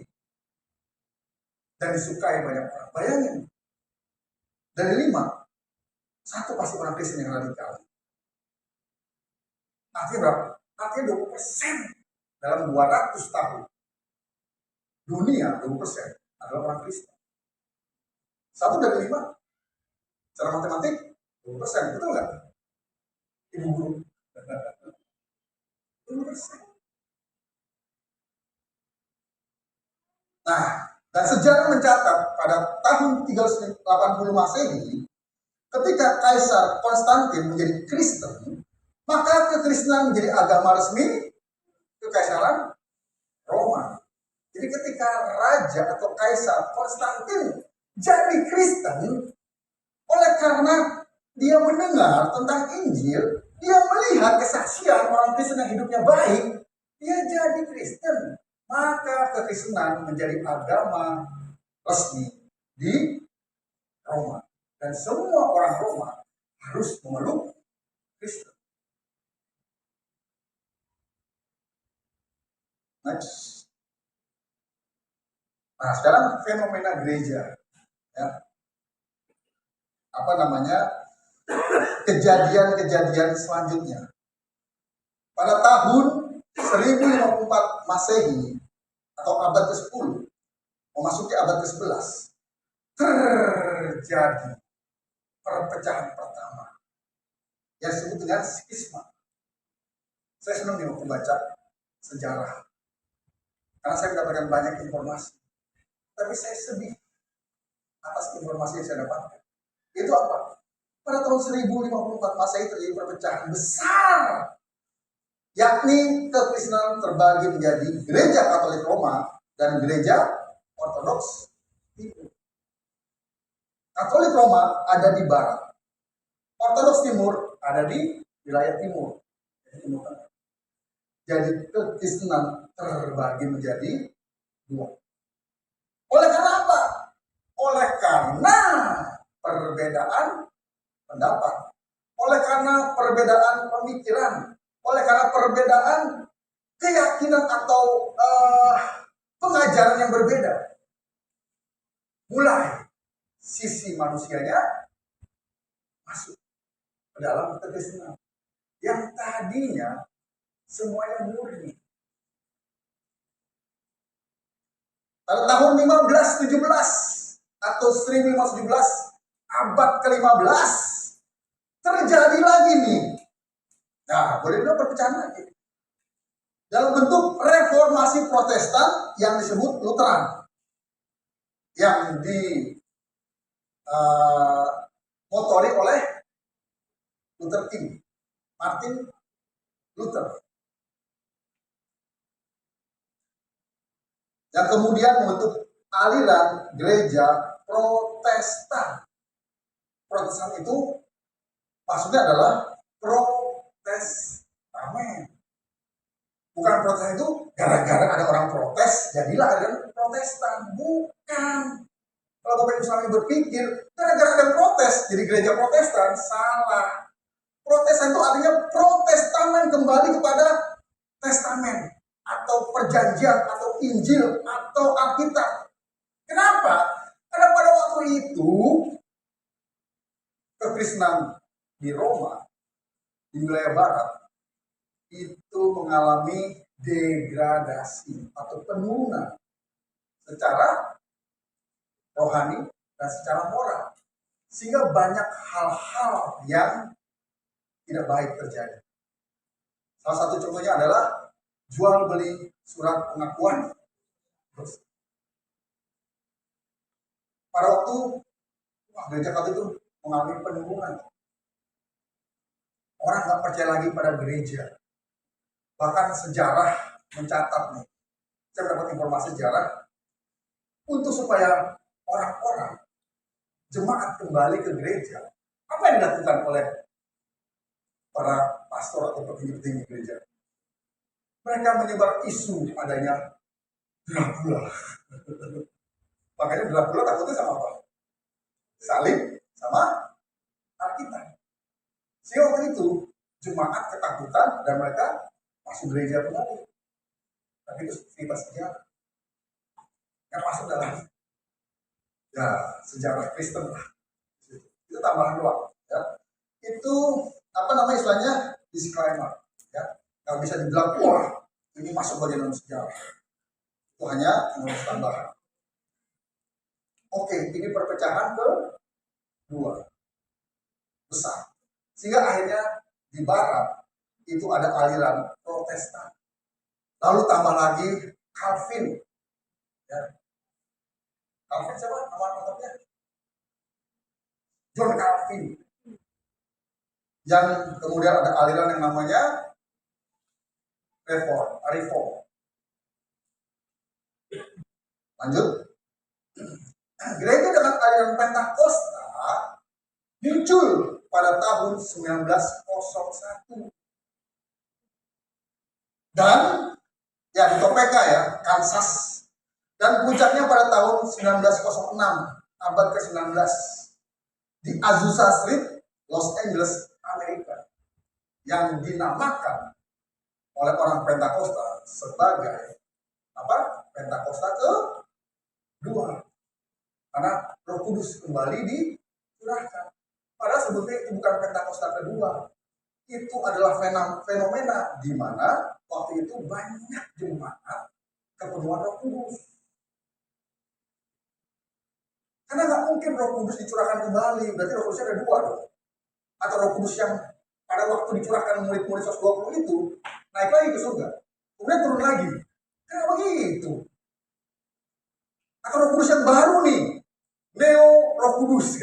Dan disukai banyak orang. Bayangin. Dari 5, 1 pasti orang Kristen yang radikal. Artinya berapa? Artinya 20% dalam 200 tahun. Dunia 20% adalah orang Kristen. 1 dari 5. Secara matematik 20%, betul nggak? Ibu guru. 20%. Nah, dan sejarah mencatat pada tahun 380 Masehi, ketika Kaisar Konstantin menjadi Kristen, maka kekristenan menjadi agama resmi Kekaisaran Roma. Jadi ketika Raja atau Kaisar Konstantin jadi Kristen, oleh karena dia mendengar tentang Injil, dia melihat kesaksian orang Kristen yang hidupnya baik, dia jadi Kristen. Maka kekristenan menjadi agama resmi di Roma. Dan semua orang Roma harus memeluk Kristen. Next. Nah, sekarang fenomena gereja. Ya. Apa namanya? Kejadian-kejadian selanjutnya. Pada tahun 1054 Masehi atau abad ke-10 memasuki abad ke-11 terjadi perpecahan pertama yang disebut dengan skisma. Saya senang nih waktu baca sejarah karena saya mendapatkan banyak informasi, tapi saya sedih atas informasi yang saya dapatkan. Itu apa? Pada tahun 1054 Masehi terjadi perpecahan besar, yakni kekristenan terbagi menjadi gereja Katolik Roma dan gereja Ortodoks Timur. Katolik Roma ada di barat, Ortodoks Timur ada di wilayah timur. Jadi kekristenan terbagi menjadi 2. Oleh karena apa? Oleh karena perbedaan pendapat, oleh karena perbedaan pemikiran, oleh karena perbedaan keyakinan atau pengajaran yang berbeda. Mulai sisi manusianya masuk ke dalam kekristenan yang tadinya semuanya murni. Pada tahun 1517 atau 1517 abad ke-15 terjadi lagi nih. Nah, boleh bilang perpecahan lagi. Dalam bentuk reformasi Protestan yang disebut Lutheran. Yang dimotori oleh Luther King, Martin Luther. Yang kemudian membentuk aliran gereja Protestan. Protestan itu maksudnya adalah Protestamen. Bukan protes itu gara-gara ada orang protes jadilah aliran Protestan. Bukan. Kalau Bapak Ibu Islami berpikir gara-gara ada protes jadi gereja Protestan, salah. Protestan itu artinya protestamen, kembali kepada testamen atau perjanjian atau Injil atau Alkitab. Kenapa? Karena pada waktu itu kekristenan di Roma, di wilayah barat, itu mengalami degradasi atau penurunan secara rohani dan secara moral, sehingga banyak hal-hal yang tidak baik terjadi. Salah satu contohnya adalah jual beli surat pengakuan. Terus, pada waktu gereja Katolik itu mengalami penurunan, orang nggak percaya lagi pada gereja. Bahkan sejarah mencatat nih, saya dapat informasi sejarah untuk supaya orang-orang jemaat kembali ke gereja. Apa yang dilakukan oleh para pastor atau petinggi-petinggi gereja? Mereka menyebar isu adanya Dracula. Makanya Dracula takutnya sama apa? Salib sama Alkitab. Sehingga waktu itu jemaat ketakutan dan mereka masuk gereja kembali. Tapi itu cerita sejarah yang masuk dalam ya sejarah Kristen lah. Itu tambahan doang. Ya. Itu apa namanya istilahnya disclaimer. Ya. Nggak bisa dibilang wah ini masuk bagian dalam sejarah. Itu hanya menulis tambahan. Oke, ini perpecahan kedua besar. Sehingga akhirnya di barat itu ada aliran Protestan. Lalu tambah lagi Calvin. Ya. Calvin siapa? Nama lengkapnya? John Calvin. Yang kemudian ada aliran yang namanya Reform. Lanjut. Gereja dengan aliran Pentakosta muncul pada tahun 1901. Dan ya di Topeka ya, Kansas. Dan puncaknya pada tahun 1906, abad ke-19 di Azusa Street, Los Angeles, Amerika, yang dinamakan oleh orang Pentakosta sebagai apa? Pentakosta kedua. Karena Roh Kudus kembali dicurahkan. Padahal sebetulnya itu bukan Pentakosta kedua. Itu adalah fenomena di mana waktu itu banyak jemaat kepenuhan Roh Kudus. Karena nggak mungkin Roh Kudus dicurahkan kembali, berarti Roh Kudusnya ada dua dong. Atau Roh Kudus yang pada waktu dicurahkan murid-murid 120 itu naik lagi ke surga, kemudian turun lagi. Kenapa gitu? Atau Roh Kudus yang baru nih, Neo Roh Kudus,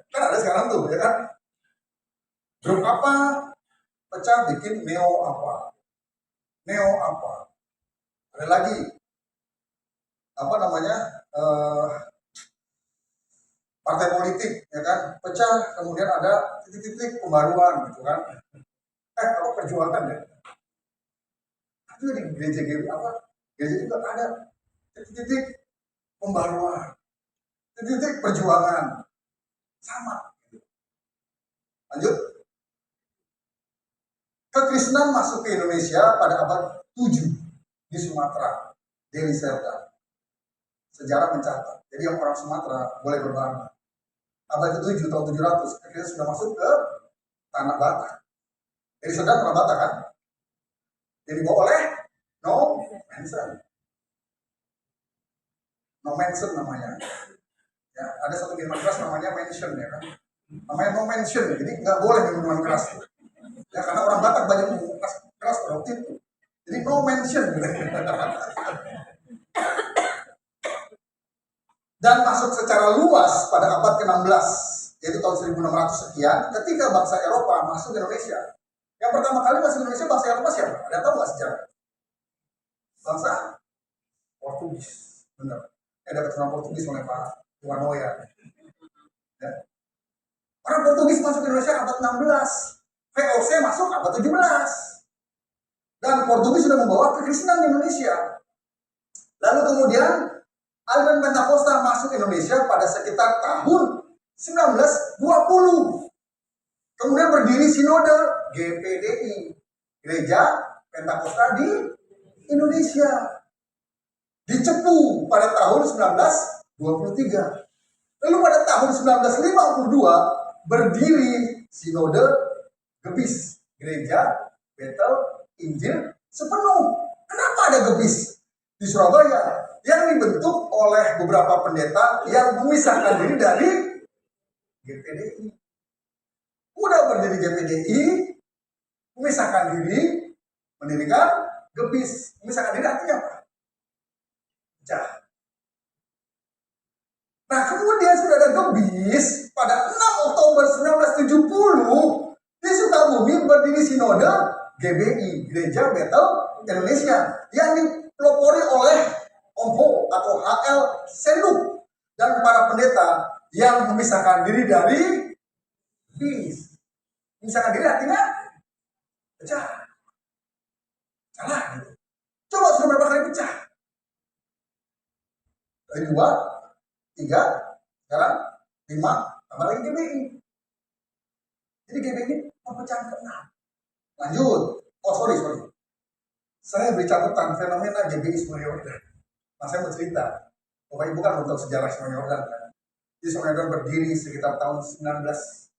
kan ada sekarang tuh, ya kan? Grup apa pecah bikin Neo apa? Neo apa? Ada lagi apa namanya? Partai politik, ya kan, pecah, kemudian ada titik-titik pembaruan, gitu kan. Kalau perjuangan ya, itu di gereja apa? Gereja juga ada titik-titik pembaruan, titik-titik perjuangan, sama. Lanjut. Kekristenan masuk ke Indonesia pada abad 7 di Sumatera, Deli Serdang. Sejarah mencatat. Jadi yang orang Sumatera boleh berbangga. Abad ke-7 tahun 700, akhirnya sudah masuk ke Tanah Batak. Jadi sudah Tanah Batak kan? Jadi dibawa oleh No Manson namanya. Ya, ada satu minuman keras namanya Mansion ya kan? Namanya No Mansion, jadi nggak boleh minuman keras. Ya karena orang Batak banyak minum keras pada waktu itu. Jadi No Mansion. Dan masuk secara luas pada abad ke-16, yaitu tahun 1600 sekian, ketika bangsa Eropa masuk ke Indonesia. Yang pertama kali masuk ke Indonesia bangsa Eropa siapa? Ada tahu nggak sejarah? Bangsa Portugis, benar. Ada keturunan Portugis oleh Pak Tuanoya. Ya. Orang Portugis masuk ke Indonesia abad 16, VOC masuk abad 17, dan Portugis sudah membawa kekristenan di Indonesia. Lalu kemudian aliran Pentakosta masuk Indonesia pada sekitar tahun 1920. Kemudian berdiri sinode GPDI, Gereja Pentakosta di Indonesia. Dicepu pada tahun 1923. Lalu pada tahun 1952 berdiri sinode Gebis, Gereja Betel Injil Sepenuh ada GBIS di Surabaya yang dibentuk oleh beberapa pendeta yang memisahkan diri dari GPDI. Udah berdiri GPDI, memisahkan diri, mendirikan GBIS. Memisahkan diri artinya apa? Pecah. Nah, kemudian sudah ada GBIS pada 6 Oktober 1970 di Sukabumi berdiri sinode GBI, Gereja Betel Indonesia, yang dipelopori oleh Om Ho atau HL Senduk dan para pendeta yang memisahkan diri dari GBIS. Memisahkan diri artinya pecah. Salah gitu. Coba sudah berapa kali pecah? Dari 2, 3, sekarang 5, tambah lagi GBI. Jadi GBI ini perpecahan ke-6. Lanjut. Oh sorry. Saya beri catatan fenomena GBI Sungai Yordan. Nah saya mau cerita. Bapak Ibu kan untuk sejarah Sungai Yordan kan. Jadi Sungai Yordan berdiri sekitar tahun 1986.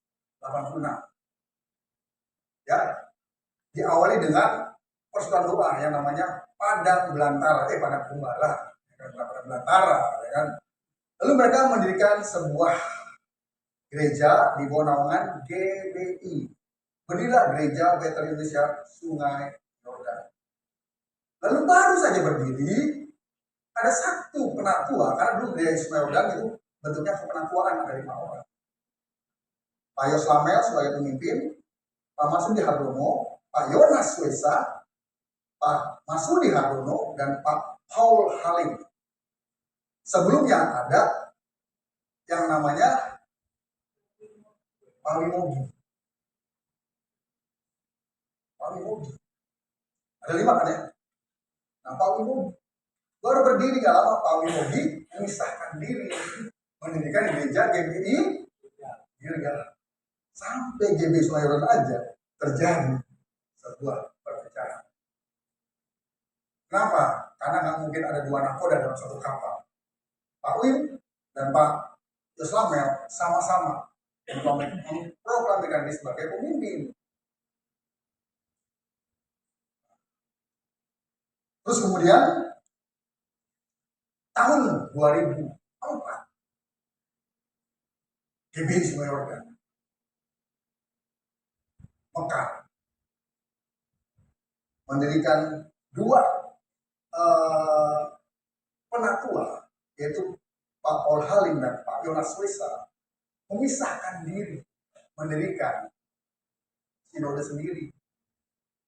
Ya. Diawali dengan persekutuan doa yang namanya Padang Belantara. Padang Kumbala. Padang Belantara. Ya kan. Lalu mereka mendirikan sebuah gereja di bawah naungan GBI. Berdirilah Gereja Betel Indonesia Sungai Yordan. Lalu baru saja berdiri, ada satu penatua, karena dulu Gereja Sungai Yordan itu bentuknya kepenatuaan, ada 5 orang. Pak Yos Lamel sebagai pemimpin, Pak Masudi Hardono, Pak Yonas Wesa, Pak Masudi Hardono, dan Pak Paul Halim. Sebelumnya ada yang namanya Pak Wimogi. Ada 5 kan ya? Nah, Pak Wimogi baru berdiri gak lama. Pak Wimogi memisahkan diri, mendirikan gereja GBI Gilgal. Sampai GBI Sungai Yordan aja terjadi sebuah perpecahan. Kenapa? Karena nggak mungkin ada 2 nakoda dalam satu kapal. Pak Wim dan Pak Yoslamel sama-sama memproklamirkan diri sebagai pemimpin. Terus kemudian tahun 2004 GBI Sungai Yordan Mekah mendirikan 2 penatua, yaitu Pak Paul Halim dan Pak Yonas Wesa, memisahkan diri, mendirikan sinode sendiri,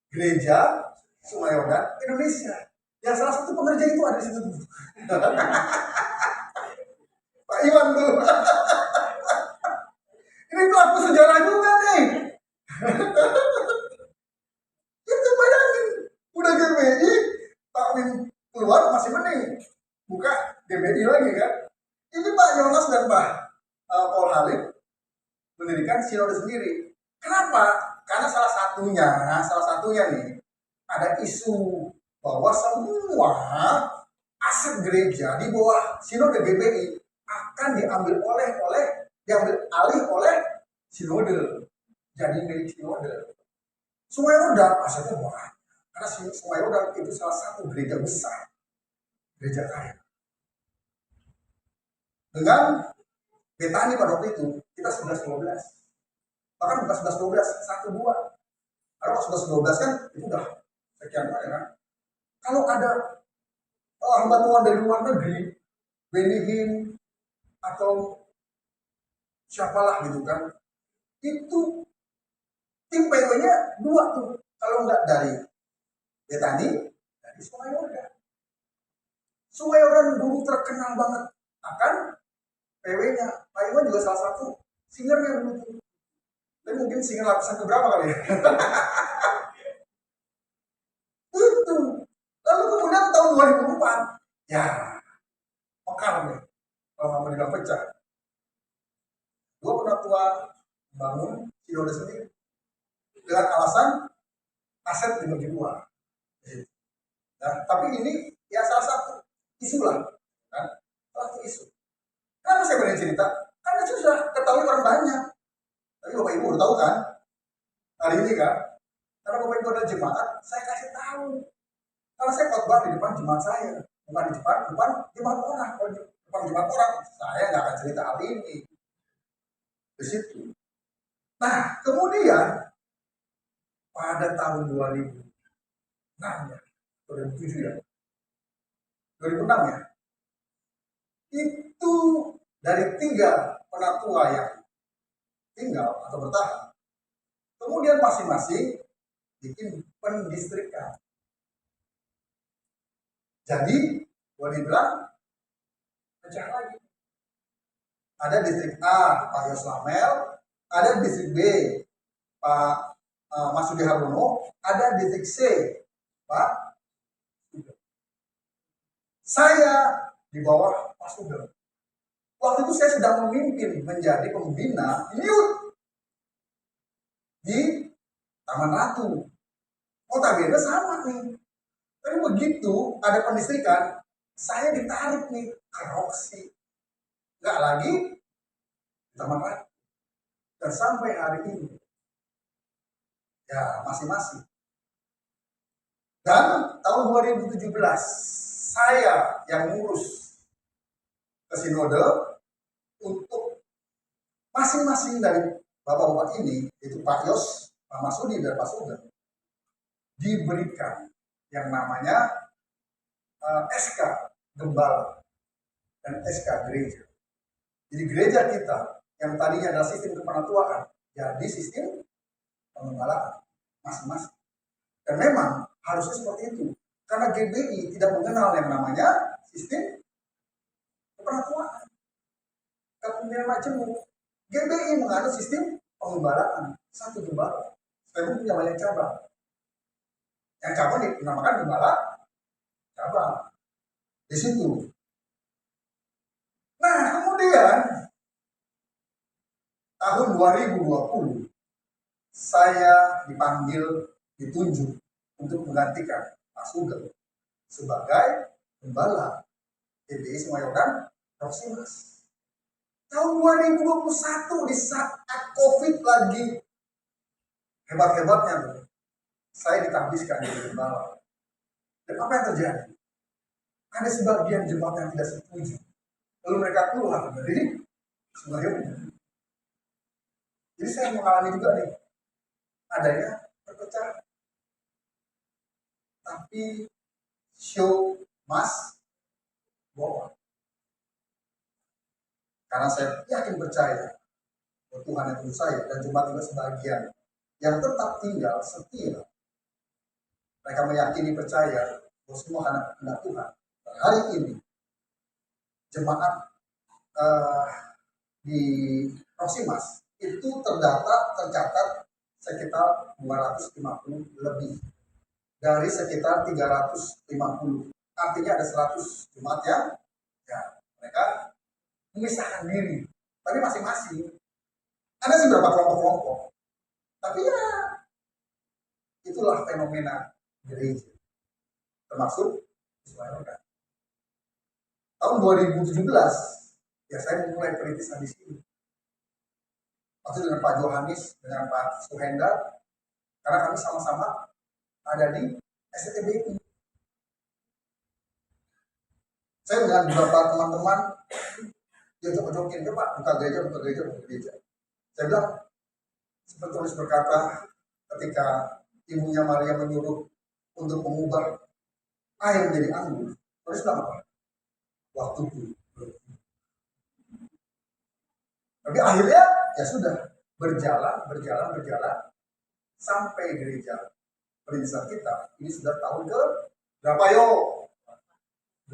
Gereja Sungai Yordan Indonesia. Yang salah satu pengerja itu ada di situ. Pak Iwan tuh. Ini pelaku sejarah juga nih. Itu bayangin, udah GBI, Pak Wim keluar masih mending. Buka GBI lagi kan. Ini Pak Yonas dan Pak Paul Halim mendirikan sinode sendiri. Kenapa? Karena salah satunya nih, ada isu bahwa semua aset gereja di bawah sinode GBI akan diambil alih oleh sinode, jadi milik sinode. Sungai Yordan asetnya banyak, karena Sungai Yordan itu salah satu gereja besar, gereja kaya. Dengan Betani pada waktu itu kita 11-12, bahkan bukan 11-12, 1-2. Karena 11-12 kan itu udah sekian banyak kan. Kalau ada hamba Tuhan dari luar negeri, Benihin atau siapalah gitu kan, itu tim PW-nya 2 tuh. Kalau nggak dari Betani, dari Sungai Yordan. Sungai Yordan dulu terkenal banget akan PW-nya. Pak Iwan juga salah satu singernya dulu tuh. Tapi mungkin singer lapisan keberapa kali ya. Itu. Lalu kemudian tahun 2004, ya mekar nih, kalau nggak mau dibilang pecah. 2 penatua bangun sinode sendiri dengan alasan aset dibagi 2. Nah, tapi ini ya salah satu isu lah, kan? Salah satu isu. Kenapa saya berani cerita? Karena itu sudah ketahui orang banyak. Tapi Bapak Ibu udah tahu kan? Hari ini kan? Karena Bapak Ibu ada jemaat, saya kasih tahu. Karena saya khotbah di depan jemaat saya, bukan di depan jemaat orang. Kalau di depan jemaat orang, saya nggak akan cerita hal ini. Di situ. Nah, kemudian pada tahun 2006 ya, 2007 ya, 2006 ya, itu dari 3 penatua yang tinggal atau bertahan, kemudian masing-masing bikin pendistrikan. Jadi boleh dibilang pecah lagi. Ada distrik A Pak Yos Lamel, ada distrik B Pak Masudi Haruno, ada distrik C Pak Sugeng. Saya di bawah Pak Sugeng. Waktu itu saya sedang memimpin menjadi pembina youth di Taman Ratu. Notabene sama nih. Tapi begitu ada pendistrikan, saya ditarik nih ke Roxy. Nggak lagi di Taman Ratu. Dan sampai hari ini, ya masing-masing. Dan tahun 2017, saya yang ngurus ke sinode untuk masing-masing dari bapak-bapak ini, yaitu Pak Yos, Pak Masudi, dan Pak Sugeng, diberikan yang namanya SK Gembala dan SK Gereja. Jadi gereja kita yang tadinya adalah sistem kepenatuaan jadi sistem pengembalaan masing-masing. Dan memang harusnya seperti itu. Karena GBI tidak mengenal yang namanya sistem kepenatuaan. Kepemimpinan majemuk. GBI menganut sistem pengembalaan. Satu gembala. Saya punya banyak cabang. Yang cabang dinamakan gembala cabang. Di situ. Nah, kemudian tahun 2020 saya ditunjuk untuk menggantikan Pak Sugeng sebagai gembala GBI Sungai Roximas. Tahun 2021 di saat COVID lagi hebat-hebatnya, saya ditambahkan jadi gembala. Dan apa yang terjadi? Ada sebagian jemaat yang tidak setuju. Lalu mereka keluar dari Sungai Roximas. Jadi saya mengalami juga nih adanya perpecahan. Tapi show must go on. Karena saya yakin percaya bahwa Tuhan yang menurut saya dan jemaat juga sebagian yang tetap tinggal setia. Mereka meyakini percaya bahwa semua anak Tuhan. Dan hari ini jemaat di Roximas itu tercatat sekitar 250 lebih dari sekitar 350. Artinya ada 100 jemaat yang mereka memisahkan diri, tapi masing-masing. Ada sih beberapa kelompok-kelompok, tapi ya itulah fenomena gereja, termasuk Ismail. Tahun 2017 ya saya memulai perintisan di sini. Waktu dengan Pak Johanis, dengan Pak Suhendar, karena kami sama-sama ada di STBI. Saya dengan beberapa teman-teman dia jokin, Pak, buka gereja. Saya bilang, seperti tulis berkata, ketika ibunya Maria menyuruh untuk mengubah air menjadi anggur, terus bilang apa? Waktuku. Tapi akhirnya ya sudah berjalan sampai gereja perintisan kita ini sudah tahun ke berapa yo? 8.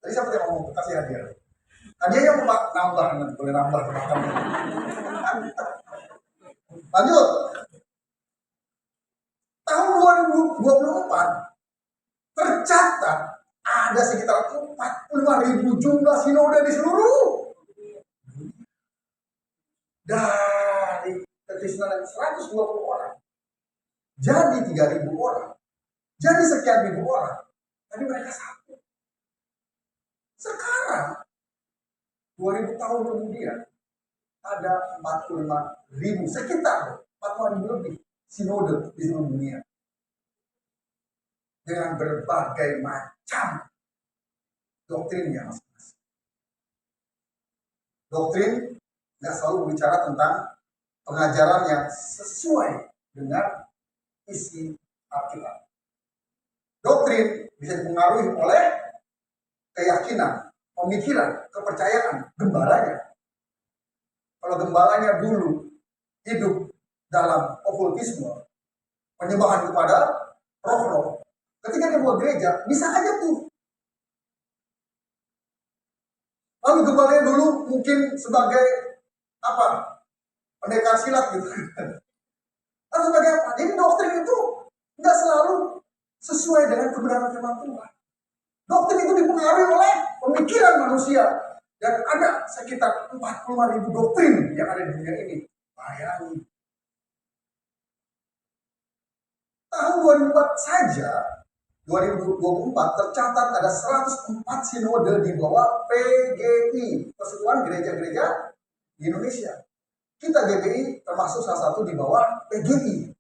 Tadi siapa yang ngomong kasih hadiah? Hadiahnya mau nambah, nanti boleh nambah teman-teman. Lanjut. Tahun 2024 tercatat ada sekitar 45.000 jumlah sinode di seluruh dari kekristenan 120 orang jadi 3.000 orang, jadi sekian ribu orang, tapi mereka satu. Sekarang 2000 tahun kemudian ada 45.000, sekitar 45.000 lebih sinode di seluruh dunia. dengan berbagai macam doktrinnya masing-masing. Doktrin nggak selalu berbicara tentang pengajaran yang sesuai dengan isi Alkitab. Doktrin bisa dipengaruhi oleh keyakinan, pemikiran, kepercayaan gembalanya. Kalau gembalanya dulu hidup dalam okultisme, penyembahan kepada roh-roh, ketika dia buat gereja, bisa aja tuh. Lalu gembalanya dulu mungkin sebagai apa? Pendekar silat gitu. Atau sebagai apa? Jadi doktrin itu nggak selalu sesuai dengan kebenaran firman Tuhan. Doktrin itu dipengaruhi oleh pemikiran manusia. Dan ada sekitar 45.000 doktrin yang ada di dunia ini. Bayangin. Tahun 2004 saja, 2024 tercatat ada 104 sinode di bawah PGI, Persekutuan Gereja-Gereja di Indonesia. Kita GBI termasuk salah satu di bawah PGI.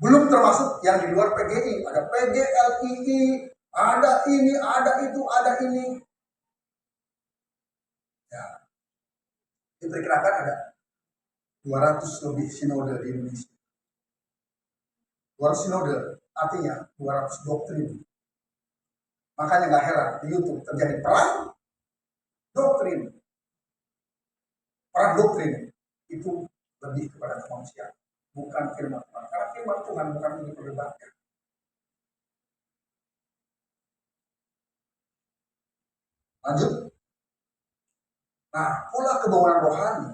Belum termasuk yang di luar PGI. Ada PGLII, ada ini, ada itu, ada ini. Ya, diperkirakan ada 200 lebih sinode di Indonesia. 200 sinode artinya 200 doktrin. Makanya nggak heran di YouTube terjadi perang doktrin. Perang doktrin itu lebih kepada kemanusiaan, bukan firman Tuhan. Karena firman Tuhan bukan diperdebatkan. Lanjut. Nah, pola kebangunan rohani.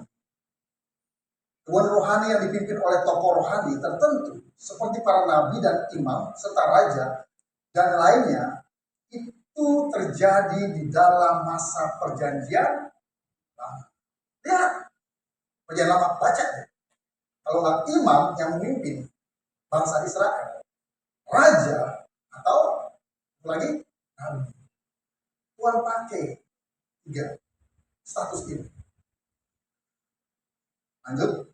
Kebangunan rohani yang dipimpin oleh tokoh rohani tertentu, seperti para nabi dan imam, serta raja, dan lainnya, itu terjadi di dalam masa perjanjian lama. Lihat, perjanjian lama, baca deh. Kalau nggak imam yang memimpin bangsa Israel, raja, atau lagi nabi. Tuhan pakai 3 status ini. Lanjut.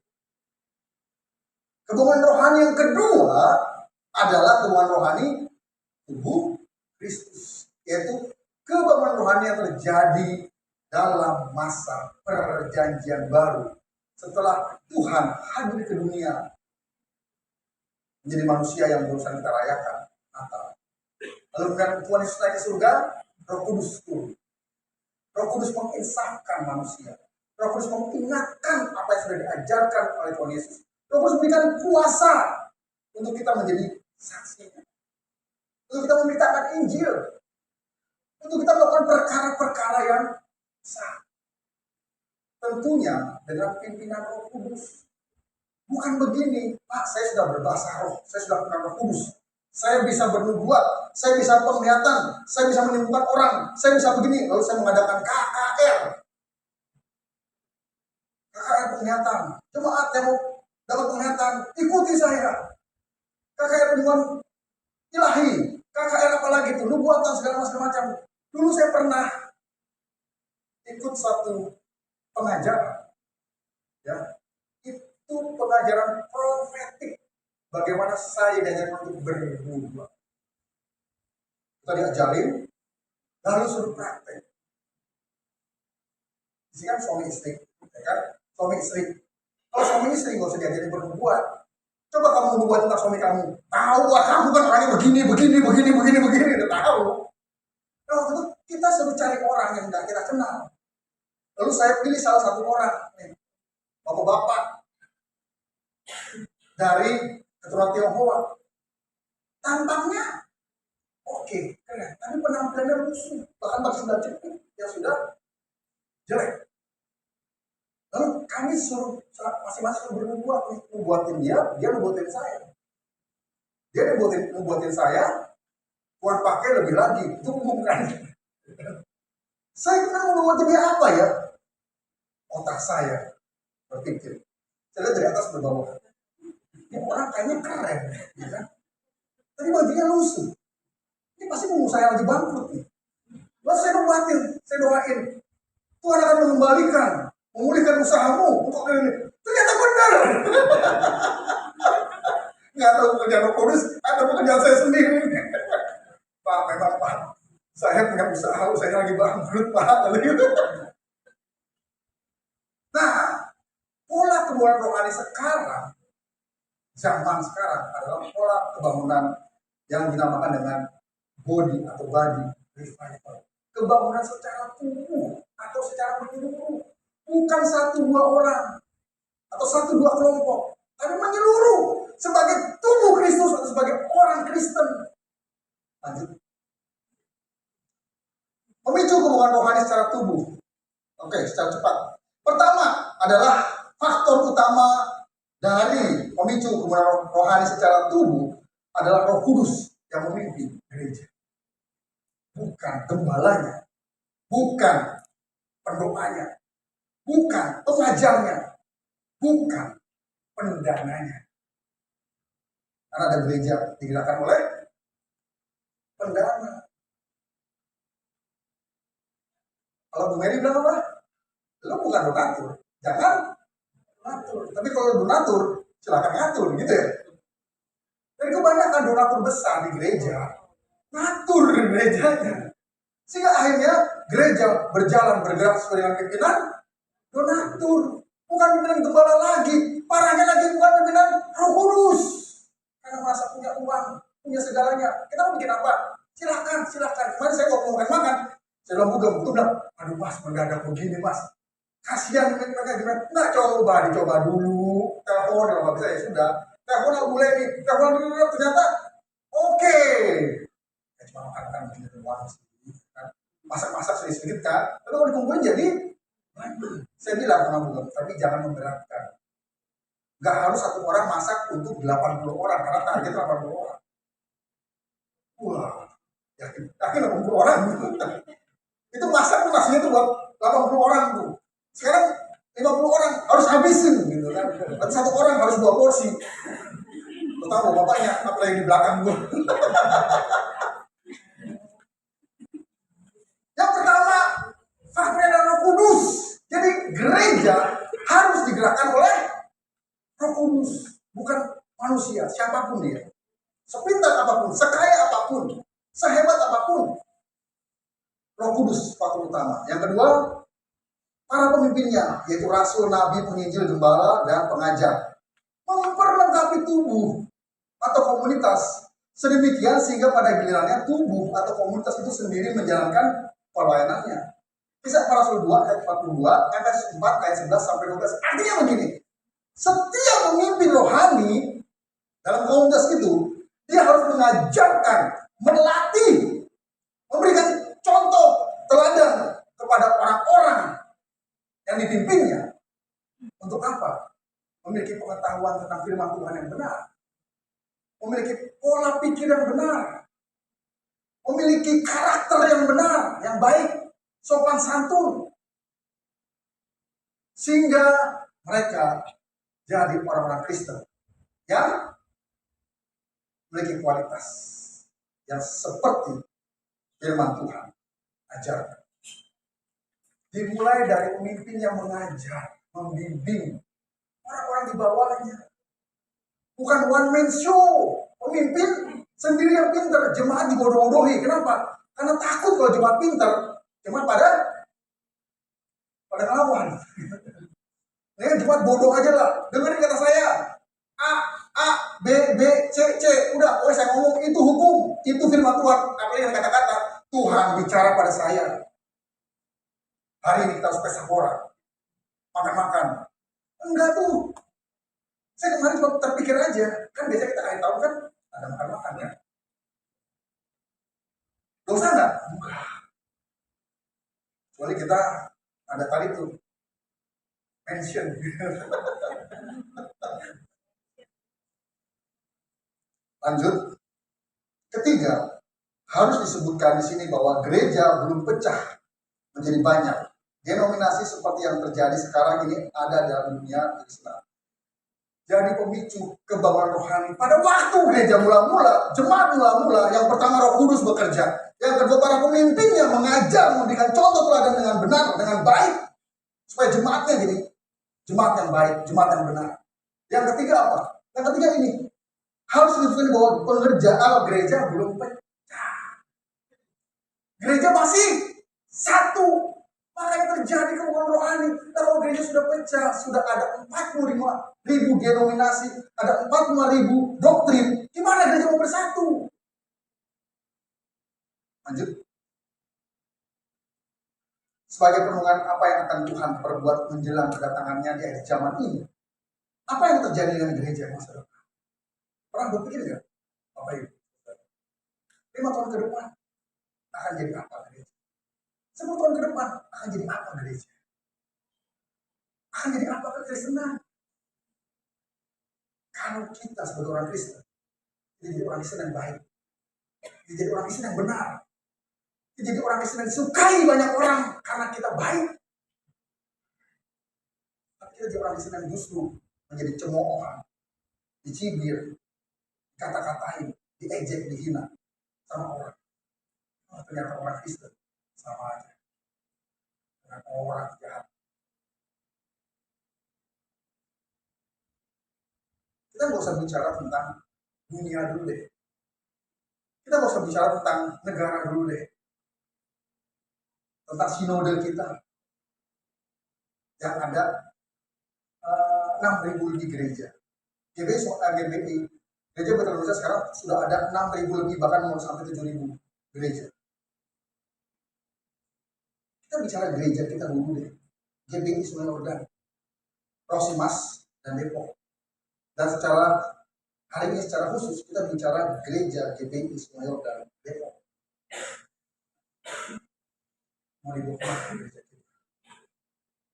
Kebangunan rohani yang kedua adalah kebangunan rohani tubuh Kristus, yaitu kebangunan rohani yang terjadi dalam masa perjanjian baru setelah Tuhan hadir ke dunia menjadi manusia yang berusaha kita rayakan Natal. Lalu kemudian Tuhan Yesus naik ke surga, Roh Kudus turun. Roh Kudus menginsafkan manusia. Roh Kudus mengingatkan apa yang sudah diajarkan oleh Tuhan Yesus. Roh Kudus memberikan kuasa untuk kita menjadi saksi. Untuk kita memberitakan Injil. Untuk kita melakukan perkara-perkara yang sah. Tentunya dengan pimpinan Roh Kudus. Bukan begini, Pak, saya sudah berbahasa roh, saya sudah kenal Roh Kudus. Saya bisa bernubuat, saya bisa penglihatan, saya bisa menyembuhkan orang, saya bisa begini, lalu saya mengadakan KKR. KKR penglihatan. Jemaat yang mau dapat penglihatan, ikuti saya. KKR penyembuhan ilahi, KKR apalagi itu, nubuatan segala macam. Dulu saya pernah ikut satu pengajaran, ya, itu pengajaran profetik. Bagaimana saya diajarkan untuk bernubuat. Kita diajarin, lalu suruh praktek. Ini kan suami istri, ya kan? Suami istri. Kalau suami istri nggak usah diajarin bernubuat. Coba kamu membuat tentang suami kamu. Tahu, wah kamu kan orangnya begini, udah tahu. Nah, waktu itu kita suruh cari orang yang nggak kita kenal. Lalu saya pilih salah satu orang, nih, bapak-bapak dari keturunan Tionghoa. Tampangnya oke, keren, tapi penampilannya rusuh, bahkan sudah cepet, yang sudah jelek. Lalu kami suruh masing-masing bernubuat, nubuatin dia nubuatin saya. Dia nubuatin saya, Tuhan pakai lebih lagi, itu umum kan? Saya kenal nubuatin dia apa ya? Otak saya berpikir, saya lihat dari atas ke bawah. Ini orang kayaknya keren, ya kan? Tapi bajunya lusuh. Ini pasti pengusaha yang lagi bangkrut nih. Lalu saya nubuatin, saya doain, Tuhan akan mengembalikan, memulihkan usahamu untuk ini. Ternyata benar. nggak tahu pekerjaan Roh Kudus atau pekerjaan saya sendiri. Pak, memang Pak, saya punya usaha, saya lagi bangkrut Pak, gitu. Nah, pola kebangunan rohani sekarang, zaman sekarang adalah pola kebangunan yang dinamakan dengan body atau body revival. Kebangunan secara tubuh atau secara menyeluruh, bukan satu dua orang atau satu dua kelompok, tapi menyeluruh sebagai tubuh Kristus atau sebagai orang Kristen. Lanjut. Memicu kebangunan rohani secara tubuh. Oke, secara cepat. Pertama adalah faktor utama dari pemicu kebangunan rohani secara tubuh adalah Roh Kudus yang memimpin gereja. Bukan gembalanya, bukan pendoanya, bukan pengajarnya, bukan pendananya. Karena ada gereja digerakkan oleh pendana. Kalau Bu Mary bilang apa? Lo bukan donatur, jangan donatur. Tapi kalau donatur, silakan ngatur, gitu ya. Dan kebanyakan donatur besar di gereja ngatur gerejanya, sehingga akhirnya gereja berjalan bergerak sesuai dengan pimpinan donatur, bukan pimpinan gembala lagi. Parahnya lagi bukan pimpinan Roh Kudus, karena merasa punya uang, punya segalanya. Kita mau bikin apa? Silakan. Kemarin saya mau makan, saya bilang bukan, aduh Mas, mendadak begini Mas, kasihan mereka gimana? Nggak, dicoba dulu. Telepon kalau nggak bisa ya sudah. Telepon aku boleh nih. Telepon dulu ternyata oke. Ya cuma makan begini doang sih. Kan? Masak sedikit kan. Tapi kalau dikumpulin jadi saya bilang sama bukan, tapi jangan memberatkan. Nggak harus satu orang masak untuk 80 orang karena target 80 orang. Wah, yakin 80 orang. Itu masak tuh nasinya tuh buat 80 orang tuh. Sekarang 50 orang harus habisin gitu kan. Berarti satu orang harus 2 porsi. Lo tahu bapaknya apa yang di belakang gue. Yang pertama, faktor adalah Roh Kudus. Jadi gereja harus digerakkan oleh Roh Kudus, bukan manusia, siapapun dia. Sepintar apapun, sekaya apapun, sehebat apapun, Roh Kudus faktor utama. Yang kedua, para pemimpinnya, yaitu rasul, nabi, penginjil, gembala, dan pengajar, memperlengkapi tubuh atau komunitas sedemikian sehingga pada gilirannya tubuh atau komunitas itu sendiri menjalankan pelayanannya. Kisah para Rasul 2 ayat 42, Efesus 4 ayat 11 sampai 12. Artinya begini, setiap pemimpin rohani dalam komunitas itu dia harus mengajarkan, melatih, memberikan contoh teladan kepada orang-orang yang dipimpinnya. Untuk apa? Memiliki pengetahuan tentang firman Tuhan yang benar, memiliki pola pikir yang benar, memiliki karakter yang benar, yang baik, sopan santun, sehingga mereka jadi orang-orang Kristen yang memiliki kualitas yang seperti firman Tuhan ajarkan. Dimulai dari pemimpin yang mengajar, membimbing orang-orang di bawahnya. Bukan one man show. Pemimpin sendiri yang pintar, jemaat dibodoh-bodohi. Kenapa? Karena takut kalau jemaat pintar, jemaat pada ngelawan. Ini jemaat bodoh aja lah. Dengerin kata saya. A, B, C. Udah, saya ngomong itu hukum, itu firman Tuhan. Apalagi yang kata-kata Tuhan bicara pada saya. Hari ini kita harus pesapora, makan-makan. Enggak tuh. Saya kemarin cuma terpikir aja. Kan biasanya kita akhir tahun kan ada makan-makan ya. Dosa enggak? Enggak. Kecuali kita ada tadi tuh mention. Lanjut. Ketiga, harus disebutkan di sini bahwa gereja belum pecah menjadi banyak. Denominasi seperti yang terjadi sekarang ini ada dalam dunia Islam. Jadi pemicu kebangunan rohani pada waktu gereja mula-mula, jemaat mula-mula, yang pertama Roh Kudus bekerja, yang kedua para pemimpinnya mengajar, memberikan contoh teladan dengan benar, dengan baik, supaya jemaatnya jadi jemaat yang baik, jemaat yang benar. Yang ketiga apa? Yang ketiga ini, harus menunjukkan bahwa pengerjaan gereja belum pecah. Gereja masih satu. Makanya terjadi kebohongan rohani. Kalau gereja sudah pecah, sudah ada 45.000 denominasi, ada 45.000 doktrin. Gimana gereja mau bersatu? Lanjut. Sebagai perenungan apa yang akan Tuhan perbuat menjelang kedatangannya di akhir zaman ini? Apa yang terjadi dengan gereja masa depan? Pernah berpikir nggak? Apa itu? 5 tahun ke depan akan jadi apa gereja? 10 tahun ke depan akan jadi apa gereja? Akan jadi apa kekristenan? Kalau kita sebagai orang Kristen, kita jadi orang Kristen yang baik, kita jadi orang Kristen yang benar, kita jadi orang Kristen yang disukai banyak orang karena kita baik. Tapi kita jadi orang Kristen yang justru menjadi cemoohan, dicibir, dikata-katain, diejek, dihina sama orang. Ternyata orang Kristen sama aja dengan orang jahat. Kita nggak usah bicara tentang dunia dulu deh. Kita nggak usah bicara tentang negara dulu deh. Tentang sinode kita. Yang ada 6.000 lebih gereja. GBI, Gereja Bethel Indonesia sekarang sudah ada 6.000 lebih, bahkan mau sampai 7.000 gereja. Kita bicara gereja kita dulu deh. GBI Sungai Yordan, Rosimas, dan Depok. Dan hari ini secara khusus kita bicara gereja GBI Sungai Yordan, Depok. Mau dibawa kemana gereja kita?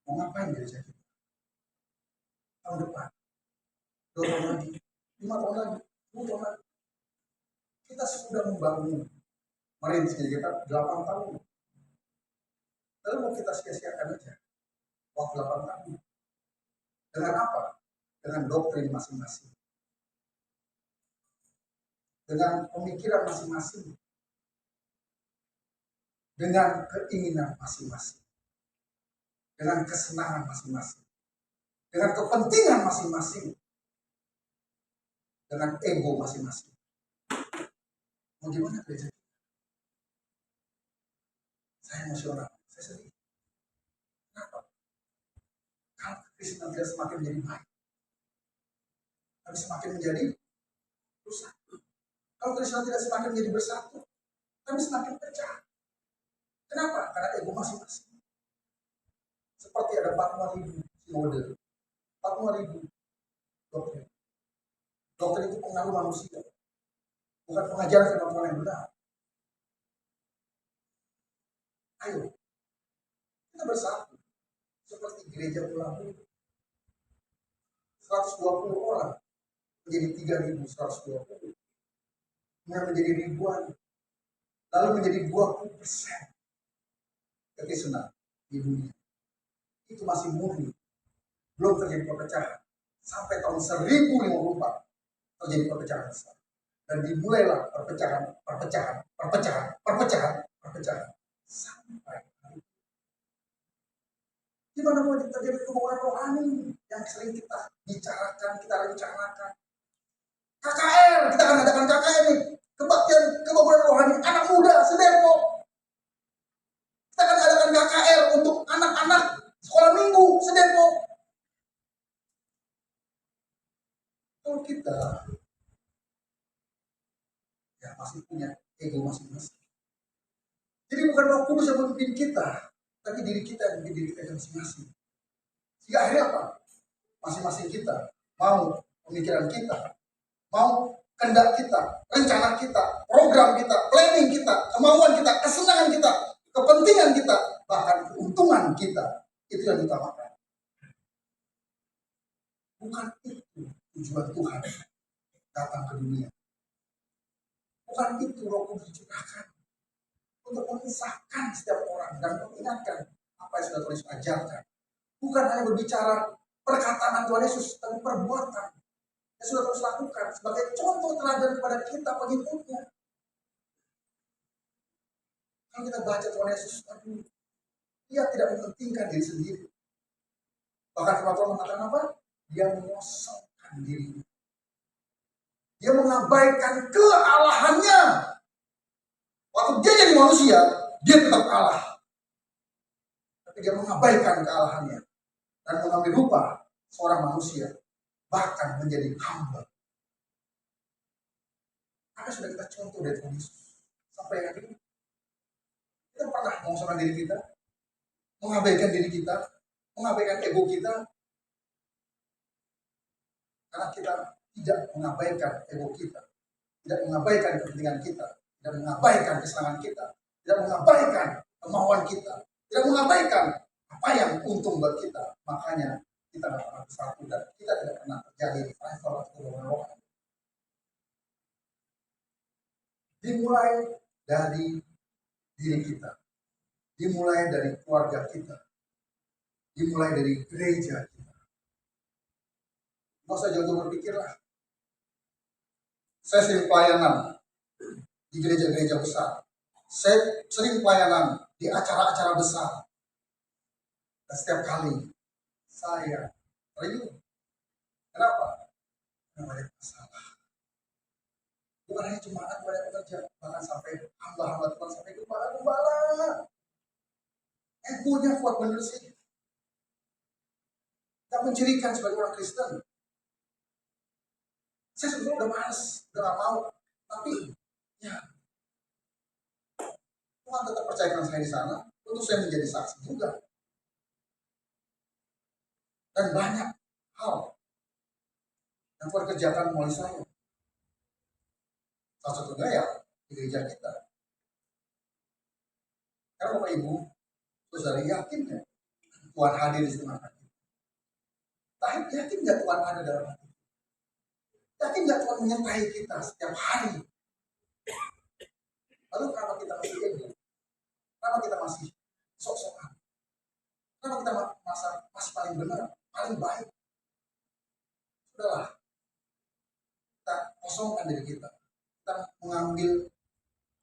Mau ngapain gereja kita? Tahun depan, 2 tahun lagi, 5 tahun lagi, 10 tahun lagi. Kita sudah membangun merintis kita 8 tahun. Lalu mau kita sia-siakan aja waktu 8 tahun. Dengan apa? Dengan doktrin masing-masing. Dengan pemikiran masing-masing. Dengan keinginan masing-masing. Dengan kesenangan masing-masing. Dengan kepentingan masing-masing. Dengan ego masing-masing. Mau gimana gereja? Saya emosional. Saya sedih. Kenapa? Kalau kekristenan tidak semakin menjadi baik, tapi semakin menjadi rusak. Kalau kekristenan tidak semakin menjadi bersatu, tapi semakin pecah. Kenapa? Karena ego masing-masing. Seperti ada 45.000 sinode, 45.000 doktrin. Doktrin itu pengaruh manusia, bukan pengajaran firman Tuhan yang benar. Ayo, kita bersatu seperti gereja pulang 120 orang menjadi 3.120, kemudian menjadi ribuan, lalu menjadi 20% kekristenan di dunia. Itu masih murni, belum terjadi perpecahan. Sampai tahun 1054 terjadi perpecahan besar, dan dimulailah perpecahan sampai hari. Di mana mau terjadi kebohongan rohani yang sering kita bicarakan, kita rencanakan. KKR, kita akan adakan KKR nih, kebaktian kebohongan rohani anak muda sedepok. Kita akan adakan KKR untuk anak-anak sekolah minggu sedepok. Kalau kita ya masih punya ego masing-masing. Jadi bukan Roh Kudus yang memimpin kita, tapi diri kita yang memimpin diri kita masing-masing. Sehingga akhirnya apa? Masing-masing kita mau pemikiran kita, mau kehendak kita, rencana kita, program kita, planning kita, kemauan kita, kesenangan kita, kepentingan kita, bahkan keuntungan kita, itu yang diutamakan. Bukan itu tujuan Tuhan datang ke dunia. Bukan itu Roh Kudus diciptakan untuk mengisahkan setiap orang dan mengingatkan apa yang sudah Tuhan Yesus ajarkan. Bukan hanya berbicara perkataan Tuhan Yesus, tapi perbuatan yang sudah terus lakukan sebagai contoh teladan kepada kita pengikutnya. Kalau kita baca Tuhan Yesus, dia tidak mementingkan diri sendiri. Bahkan firman Tuhan mengatakan apa? Dia mengosongkan dirinya. Dia mengabaikan kealahannya. Waktu dia jadi manusia, dia tetap Allah. Tapi dia mengabaikan kealahannya dan mengambil rupa seorang manusia, bahkan menjadi hamba. Apa sudah kita contoh dari Tuhan Yesus sampai hari ini? Kita pernah mengosongkan diri kita, mengabaikan diri kita, mengabaikan ego kita, karena kita tidak mengabaikan ego kita, tidak mengabaikan kepentingan kita, tidak mengabaikan kesenangan kita, tidak mengabaikan kemauan kita, tidak mengabaikan apa yang untung buat kita. Makanya kita tidak pernah bersatu dan kita tidak pernah terjadi revival atau rohani. Dimulai dari diri kita, dimulai dari keluarga kita, dimulai dari gereja kita. Nggak usah jauh-jauh berpikir lah. Saya sering pelayanan di gereja-gereja besar. Saya sering pelayanan di acara-acara besar. Dan setiap kali saya terlibat. Kenapa? Karena banyak masalah. Bukan hanya jemaat, banyak pekerja, bahkan sampai hamba-hamba Tuhan, sampai gembala-gembala. Egonya kuat bener sih. Tak mencirikan sebagai orang Kristen. Saya sebetulnya udah males, udah gak mau. Tapi, ya, Tuhan tetap percayakan saya di sana, untuk saya menjadi saksi juga. Dan banyak hal yang Tuhan kerjakan melalui saya. Salah satunya ya di gereja kita. Karena Bapak Ibu, saudara yakin ya Tuhan hadir di tengah kita? Yakin nggak Tuhan ada dalam hati? Yakin nggak Tuhan menyertai kita setiap hari? Lalu kenapa kita masih ego? Kenapa kita masih sok-sokan? Kenapa kita masih paling benar, paling baik? Sudahlah, kita kosongkan diri kita. Kita mengambil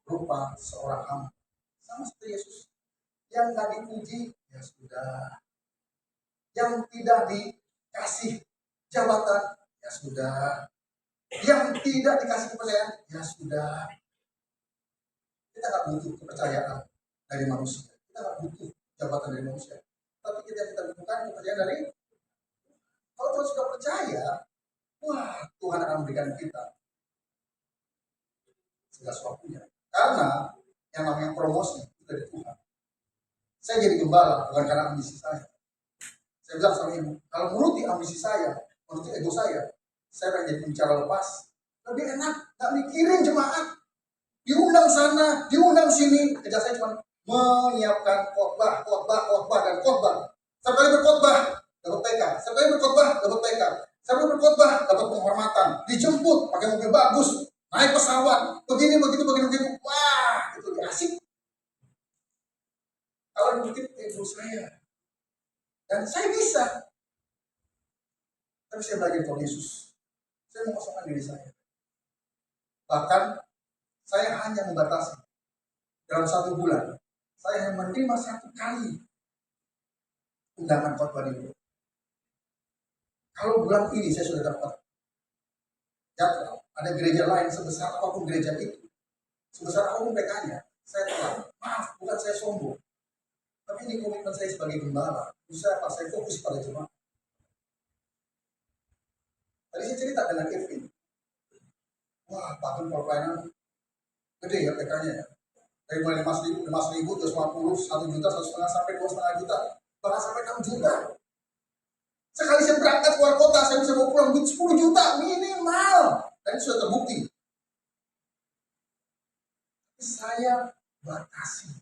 rupa seorang hamba. Sama seperti Yesus. Yang nggak dipuji, ya sudah. Yang tidak dikasih jabatan, ya sudah. Yang tidak dikasih kepercayaan, ya sudah. Kita nggak butuh kepercayaan dari manusia. Kita nggak butuh jabatan dari manusia. Tapi kita butuhkan kepercayaan dari. Kalau Tuhan sudah percaya, wah Tuhan akan memberikan kita segala sesuatunya. Karena yang namanya promosi itu dari Tuhan. Saya jadi gembala bukan karena ambisi saya. Saya bilang sama ibu, kalau menuruti ambisi saya, menuruti ego saya pengen jadi pembicara lepas. Lebih enak, gak mikirin jemaat. Diundang sana, diundang sini. Kerja saya cuma menyiapkan khotbah, dan khotbah. Setiap kali berkhotbah, dapat PK. Setiap kali berkhotbah, dapat PK. Setiap kali berkhotbah, dapat penghormatan. Dijemput, pakai mobil bagus, naik pesawat, begini, begitu. Wah, itu asik. Kalau mungkin ego saya. Dan saya bisa. Tapi saya belajar dari Yesus. Saya mengosongkan diri saya. Bahkan saya hanya membatasi dalam 1 bulan. Saya hanya menerima 1 kali undangan khotbah di Bogor. Kalau bulan ini saya sudah dapat jadwal, ada gereja lain sebesar apapun gereja itu, sebesar apapun PK-nya, saya telah. Maaf, bukan saya sombong. Tapi ini komitmen saya sebagai gembala. Saya fokus pada jemaat. Tadi saya cerita dengan Kevin. Wah, bahkan kalau pelayanan gede ya PK-nya ya. Dari mulai 5.000, 250, 1 juta, 1,5 sampai 2,5 juta. Bahkan sampai 6 juta. Sekali saya berangkat keluar kota, saya bisa bawa pulang duit 10 juta minimal. Dan itu sudah terbukti. Saya batasi.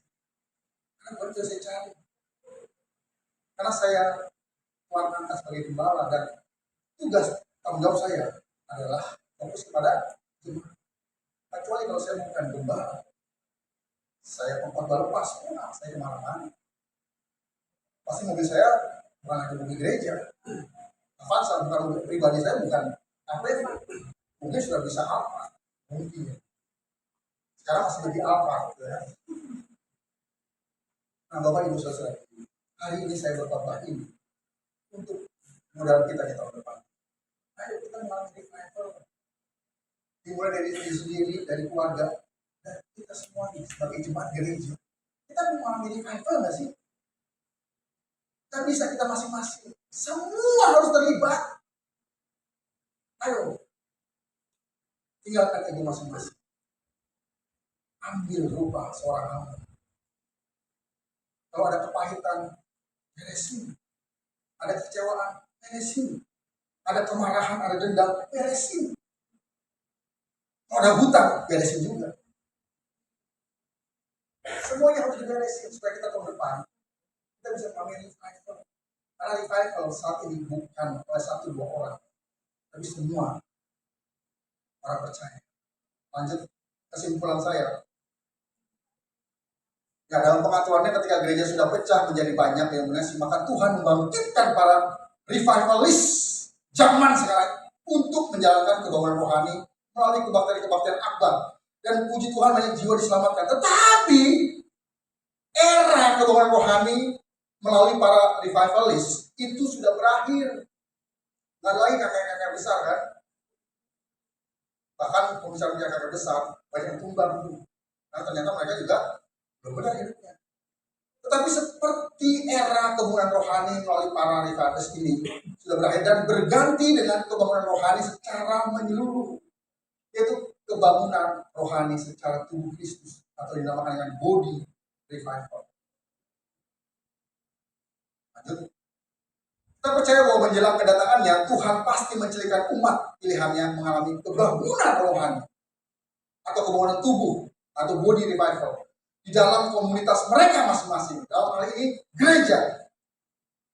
Karena baru saya cari. Karena saya Tuhan angkat sebagai gembala dan tugas tanggung jawab saya adalah fokus kepada jemaat. Kecuali kalau saya bukan gembala, saya khotbah lepas, saya kemana-mana. Pasti mobil saya bukan lagi mobil gereja. Avanza bukan mobil pribadi saya, bukan Aprilia. Mungkin sudah bisa Alfa, mungkin. Sekarang masih jadi Alfa. Ya. Nah, Bapak Ibu Saudara, hari ini saya berkhotbah ini untuk modal kita di tahun depan. Ayo kita mengalami revival. dimulai dari diri sendiri, dari keluarga, dan kita semua nih sebagai jemaat gereja. Kita mengalami revival nggak sih? Kita bisa, kita masing-masing. Semua harus terlibat. Ayo, tinggalkan ego masing-masing. Ambil rupa seorang hamba. Kalau ada kepahitan, beresin. Ada kecewaan, beresin. Ada kemarahan, ada dendam, beresin. Kalau ada hutang, beresin juga. Semuanya harus diberesin supaya kita tahun depan kita bisa mengalami revival. Karena revival saat ini bukan oleh 1-2 orang, tapi semua orang percaya. Lanjut kesimpulan saya. Ya, dalam pengaturannya ketika gereja sudah pecah menjadi banyak yang menasih, maka Tuhan membangkitkan para revivalis zaman sekarang untuk menjalankan kebangunan rohani melalui kebaktian akbar. Dan puji Tuhan banyak jiwa diselamatkan. Tetapi era kebangunan rohani melalui para revivalis itu sudah berakhir. Nggak lagi kakek-kakek besar kan? Bahkan pembicaraan kakek besar banyak tumbang itu. Nah ternyata mereka juga belum benar hidupnya. Tetapi seperti era kebangunan rohani melalui para revivalis ini sudah berakhir dan berganti dengan kebangunan rohani secara menyeluruh, yaitu kebangunan rohani secara tubuh Kristus atau dinamakan dengan body revival. Lanjut. Kita percaya bahwa menjelang kedatangannya Tuhan pasti mencelikan umat pilihannya mengalami kebangunan rohani atau kebangunan tubuh atau body revival di dalam komunitas mereka masing-masing. Dalam hal ini gereja.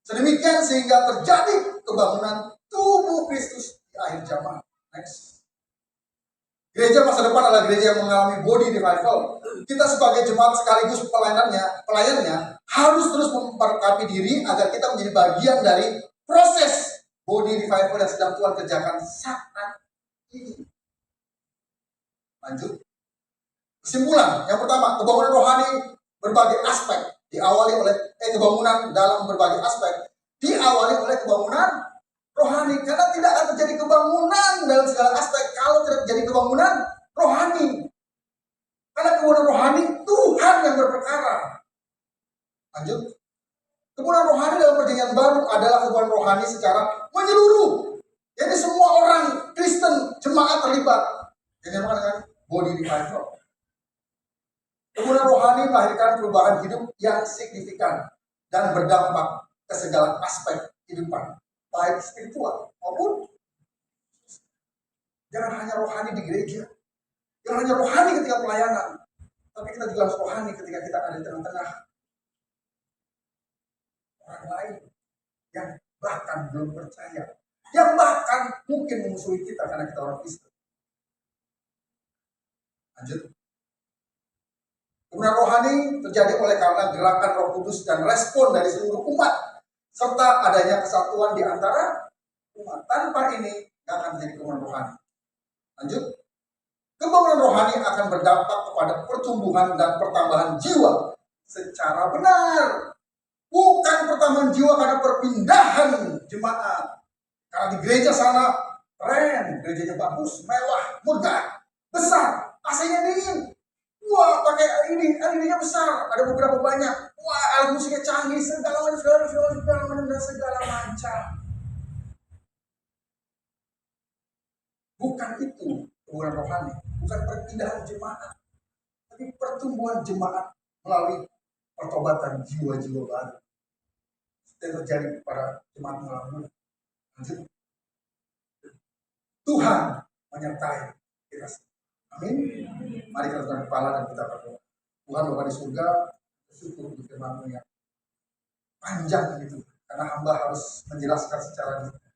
Sedemikian sehingga terjadi kebangunan tubuh Kristus di akhir zaman. Next. Gereja masa depan adalah gereja yang mengalami body revival. Kita sebagai jemaat sekaligus pelayannya harus terus memperlengkapi diri agar kita menjadi bagian dari proses body revival yang sedang Tuhan kerjakan saat ini. Lanjut. Kesimpulan, yang pertama, kebangunan rohani berbagai aspek diawali oleh kebangunan dalam berbagai aspek diawali oleh kebangunan rohani, karena tidak akan terjadi kebangunan dalam segala aspek kalau tidak terjadi kebangunan rohani. Karena kebangunan rohani Tuhan yang berperkara. Lanjut. Kebangunan rohani dalam perjanjian baru adalah kebangunan rohani secara menyeluruh. Jadi semua orang Kristen jemaat terlibat. Jadi kan body revival. Kebangunan rohani melahirkan perubahan hidup yang signifikan dan berdampak ke segala aspek kehidupan, baik spiritual maupun jangan hanya rohani di gereja, jangan hanya rohani ketika pelayanan, tapi kita juga harus rohani ketika kita ada di tengah-tengah orang lain yang bahkan belum percaya, yang bahkan mungkin memusuhi kita karena kita orang Kristen. Lanjut. Kebenaran rohani terjadi oleh karena gerakan Roh Kudus dan respon dari seluruh umat serta adanya kesatuan di antara umat. Tanpa ini tidak akan terjadi kebangunan rohani. Lanjut. Kebangunan rohani akan berdampak kepada pertumbuhan dan pertambahan jiwa secara benar. Bukan pertambahan jiwa karena perpindahan jemaat. Karena di gereja sana keren, gerejanya bagus, mewah, megah, besar, AC-nya dingin. Wah, pakai ininya besar, ada beberapa banyak. Wah, alat musiknya canggih, segala macam. Bukan itu kebangunan rohani, bukan perpindahan jemaat, tapi pertumbuhan jemaat melalui pertobatan jiwa-jiwa baru yang terjadi pada jemaat melalui. Lanjut. Tuhan menyertai kita. Amin. Mari kita tundukkan kepala dan kita berdoa. Tuhan Bapa di surga, bersyukur untuk firman-Mu yang panjang itu, karena hamba harus menjelaskan secara detail.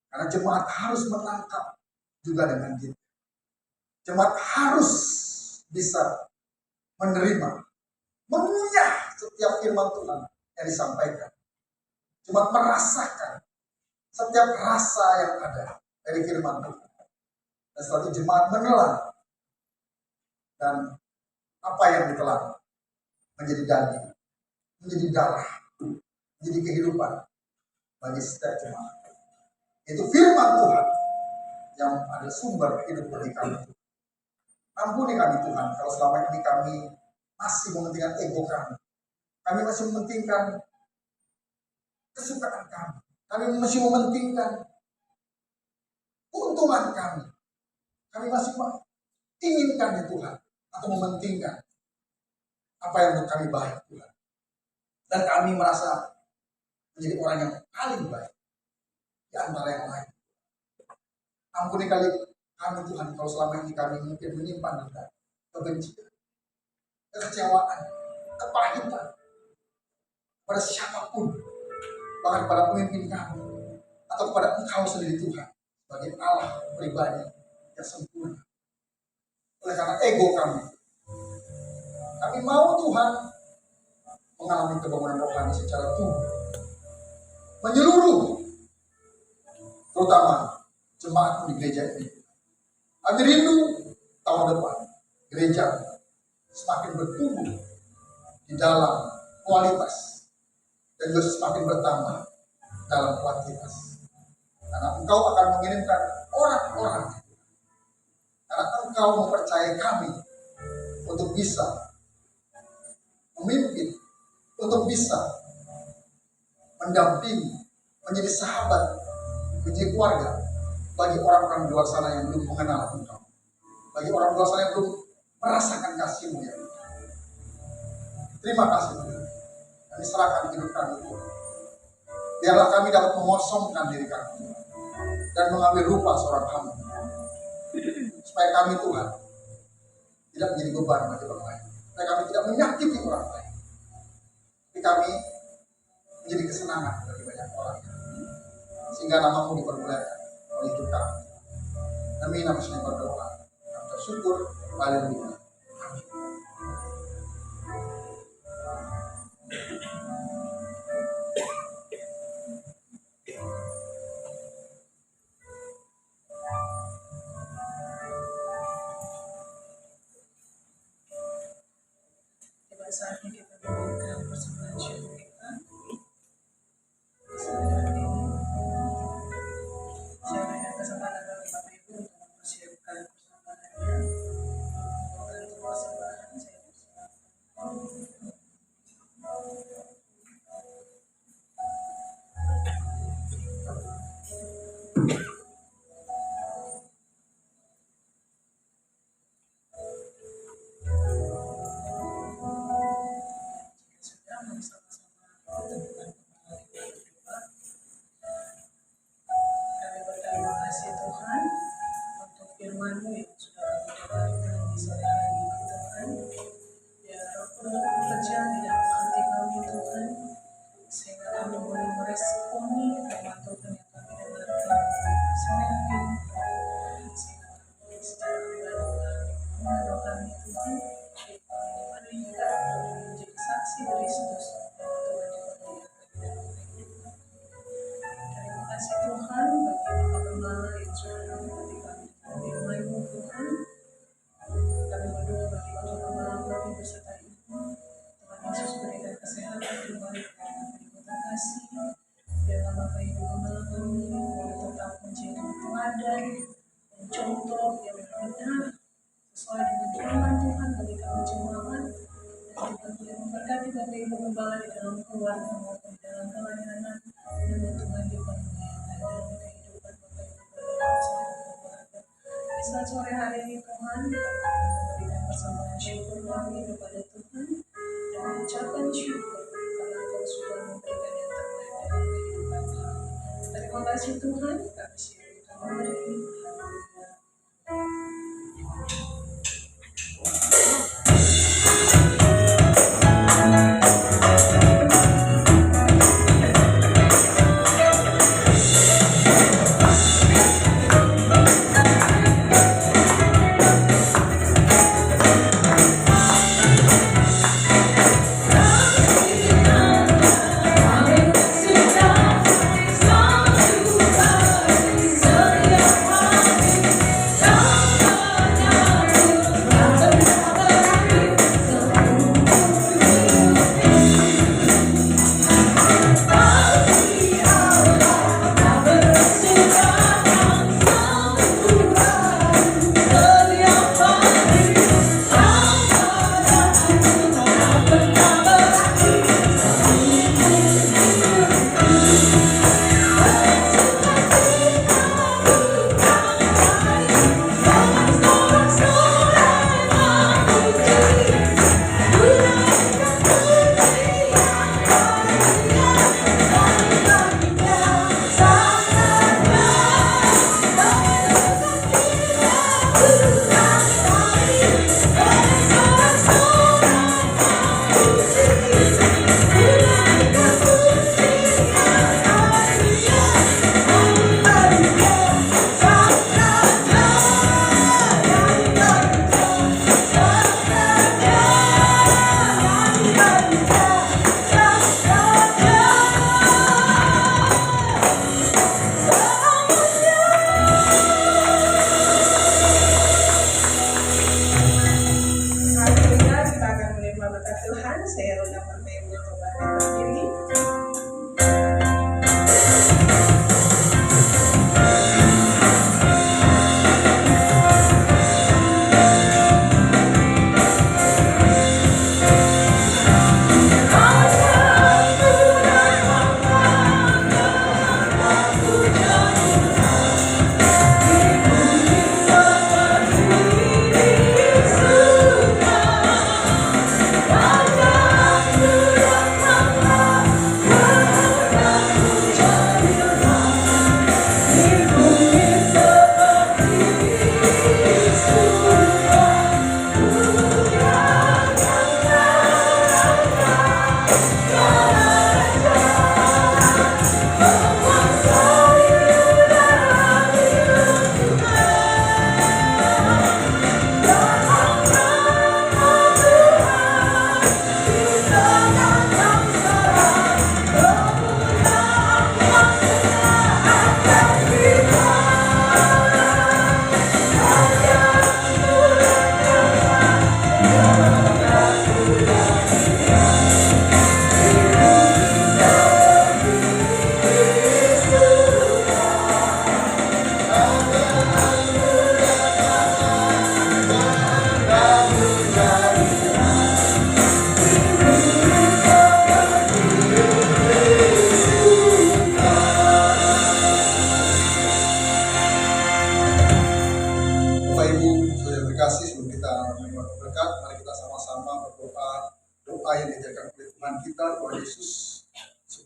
Karena jemaat harus menangkap juga dengan detail. Jemaat harus bisa menerima, mengunyah setiap firman Tuhan yang disampaikan. Jemaat merasakan setiap rasa yang ada dari firman Tuhan. Dan setelah itu jemaat menelan, dan apa yang ditelan menjadi daging, menjadi darah, menjadi kehidupan bagi setiap jemaat. Itu firman Tuhan yang ada sumber hidup bagi kami. Ampuni kami Tuhan, kalau selama ini kami masih mementingkan ego kami masih mementingkan kesukaan kami masih mementingkan keuntungan kami masih inginkan ya Tuhan, atau mementingkan apa yang menurut kami baik Tuhan. Dan kami merasa menjadi orang yang paling baik di antara yang lain. Ampuni kami Tuhan, kalau selama ini kami mungkin menyimpan kebencian, kekecewaan, kepahitan pada siapapun, bahkan pada pemimpin kami, atau kepada Engkau sendiri Tuhan, sebagai Allah pribadi yang sempurna. Oleh karena ego kami mau Tuhan mengalami kebangunan rohani secara tubuh, menyeluruh, terutama jemaat di gereja ini. Kami rindu tahun depan gereja semakin bertumbuh di dalam kualitas dan juga semakin bertambah dalam kuantitas. Karena Engkau akan mengirimkan orang-orang, karena Engkau mempercayai kami untuk bisa memimpin, untuk bisa mendampingi, menjadi sahabat, menjadi keluarga bagi orang-orang di luar sana yang belum mengenal Engkau, bagi orang di luar sana yang belum merasakan kasih-Mu ya. Terima kasih Tuhan. Kami serahkan hidup kami Tuhan. Biarlah kami dapat mengosongkan diri kami dan mengambil rupa seorang hamba, supaya kami Tuhan tidak menjadi beban bagi orang lain, supaya kami tidak menyakiti orang lain, tapi kami menjadi kesenangan bagi banyak orang, sehingga nama-Mu dipermuliakan oleh hidup kami. Demi nama Yesus berdoa, kami bersyukur. Haleluya. Saatnya kita memberikan persembahan syukur kita. Saya berikan kesempatan bagi Bapak Ibu untuk mempersiapkan persembahannya. Untuk persembahan saya persilakan. Firman-Mu yang sudah kami dengarkan di sore hari ini Tuhan. Ya Roh Kudus bekerja di dalam hati kami Tuhan, sehingga kami boleh meresponi firman Tuhan yang kami dengarkan sore hari ini, sehingga kami secara pribadi mengenal kami Tuhan, dimana kita menjadi saksi dari Kristus bahwa Tuhan dipermuliakan di dalam kehidupan. Terima kasih Tuhan bagi Bapak Gembala yang sudah memberkati kami firman-Mu Tuhan. Kami berdoa bagi Bapak Gembala kami beserta Ibu, Tuhan Yesus berikan kesehatan kembali kepada Ibu terkasih. Biarlah Bapak Ibu Gembala kami boleh tetap menjadi teladan dan contoh yang benar sesuai dengan firman Tuhan bagi kami jemaat, dan juga boleh memberkati Bapak Ibu Gembala di dalam keluarga maupun di dalam pelayanan, dan Tuhan dipermuliakan dalam kehidupan Bapak Ibu Gembala seluruh keluarga. Di saat sore hari ini Tuhan, kami memberikan persembahan syukur kami kepada Tuhan dan mengucapkan syukur karena Engkau sudah memberikan yang terbaik dalam kehidupan kami. Terima kasih Tuhan, kami siap memberi. Hallelujah.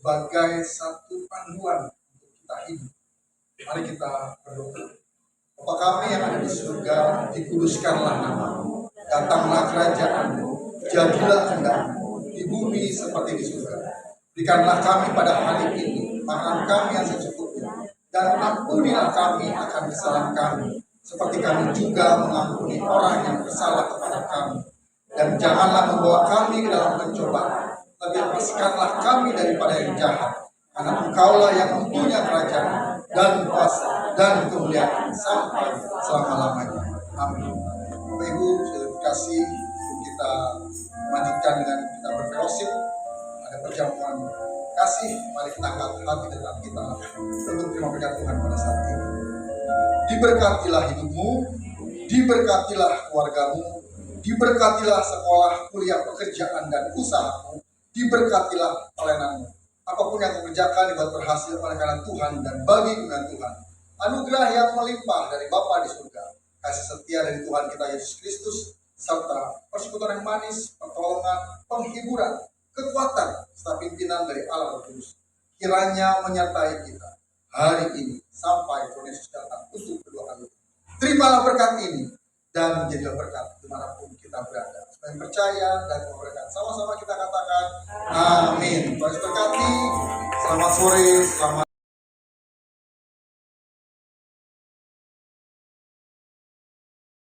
sebagai satu panduan untuk kita hidup. Mari kita berdoa. Bapa kami yang ada di surga, dikuduskanlah namamu, datanglah kerajaanmu, jadilah kehendakmu di bumi seperti di surga. Berikanlah kami pada hari ini makanan kami yang secukupnya, dan ampunilah kami akan kesalahan kami, seperti kami juga mengampuni orang yang bersalah kepada kami. Dan janganlah membawa kami ke dalam pencobaan, tapi lepaskanlah kami daripada yang jahat. Karena Engkaulah yang mempunyai kerajaan dan kuasa dan kemuliaan sampai selama-lamanya. Amin. Bapak Ibu, sudah dikasih kita lanjutkan dengan kita berfellowship. Ada perjamuan kasih, mari kita angkat hati dan kita untuk terima berkat Tuhan pada saat ini. Diberkatilah hidupmu, diberkatilah keluargamu, diberkatilah sekolah, kuliah, pekerjaan, dan usahamu, diberkatilah pelayananmu. Apapun yang kau kerjakan dibuat berhasil oleh karena Tuhan dan bagi kemuliaan Tuhan. Anugerah yang melimpah dari Bapa di surga, kasih setia dari Tuhan kita Yesus Kristus, serta persekutuan yang manis, pertolongan, penghiburan, kekuatan, serta pimpinan dari Allah Roh Kudus, kiranya menyertai kita hari ini sampai Tuhan Yesus datang untuk kedua kali. Terimalah berkat ini dan menjadilah berkat dimanapun kita berada. Supaya percaya dan berkat. Sama-sama kita katakan amin. Tuhan berkati. Selamat sore, selamat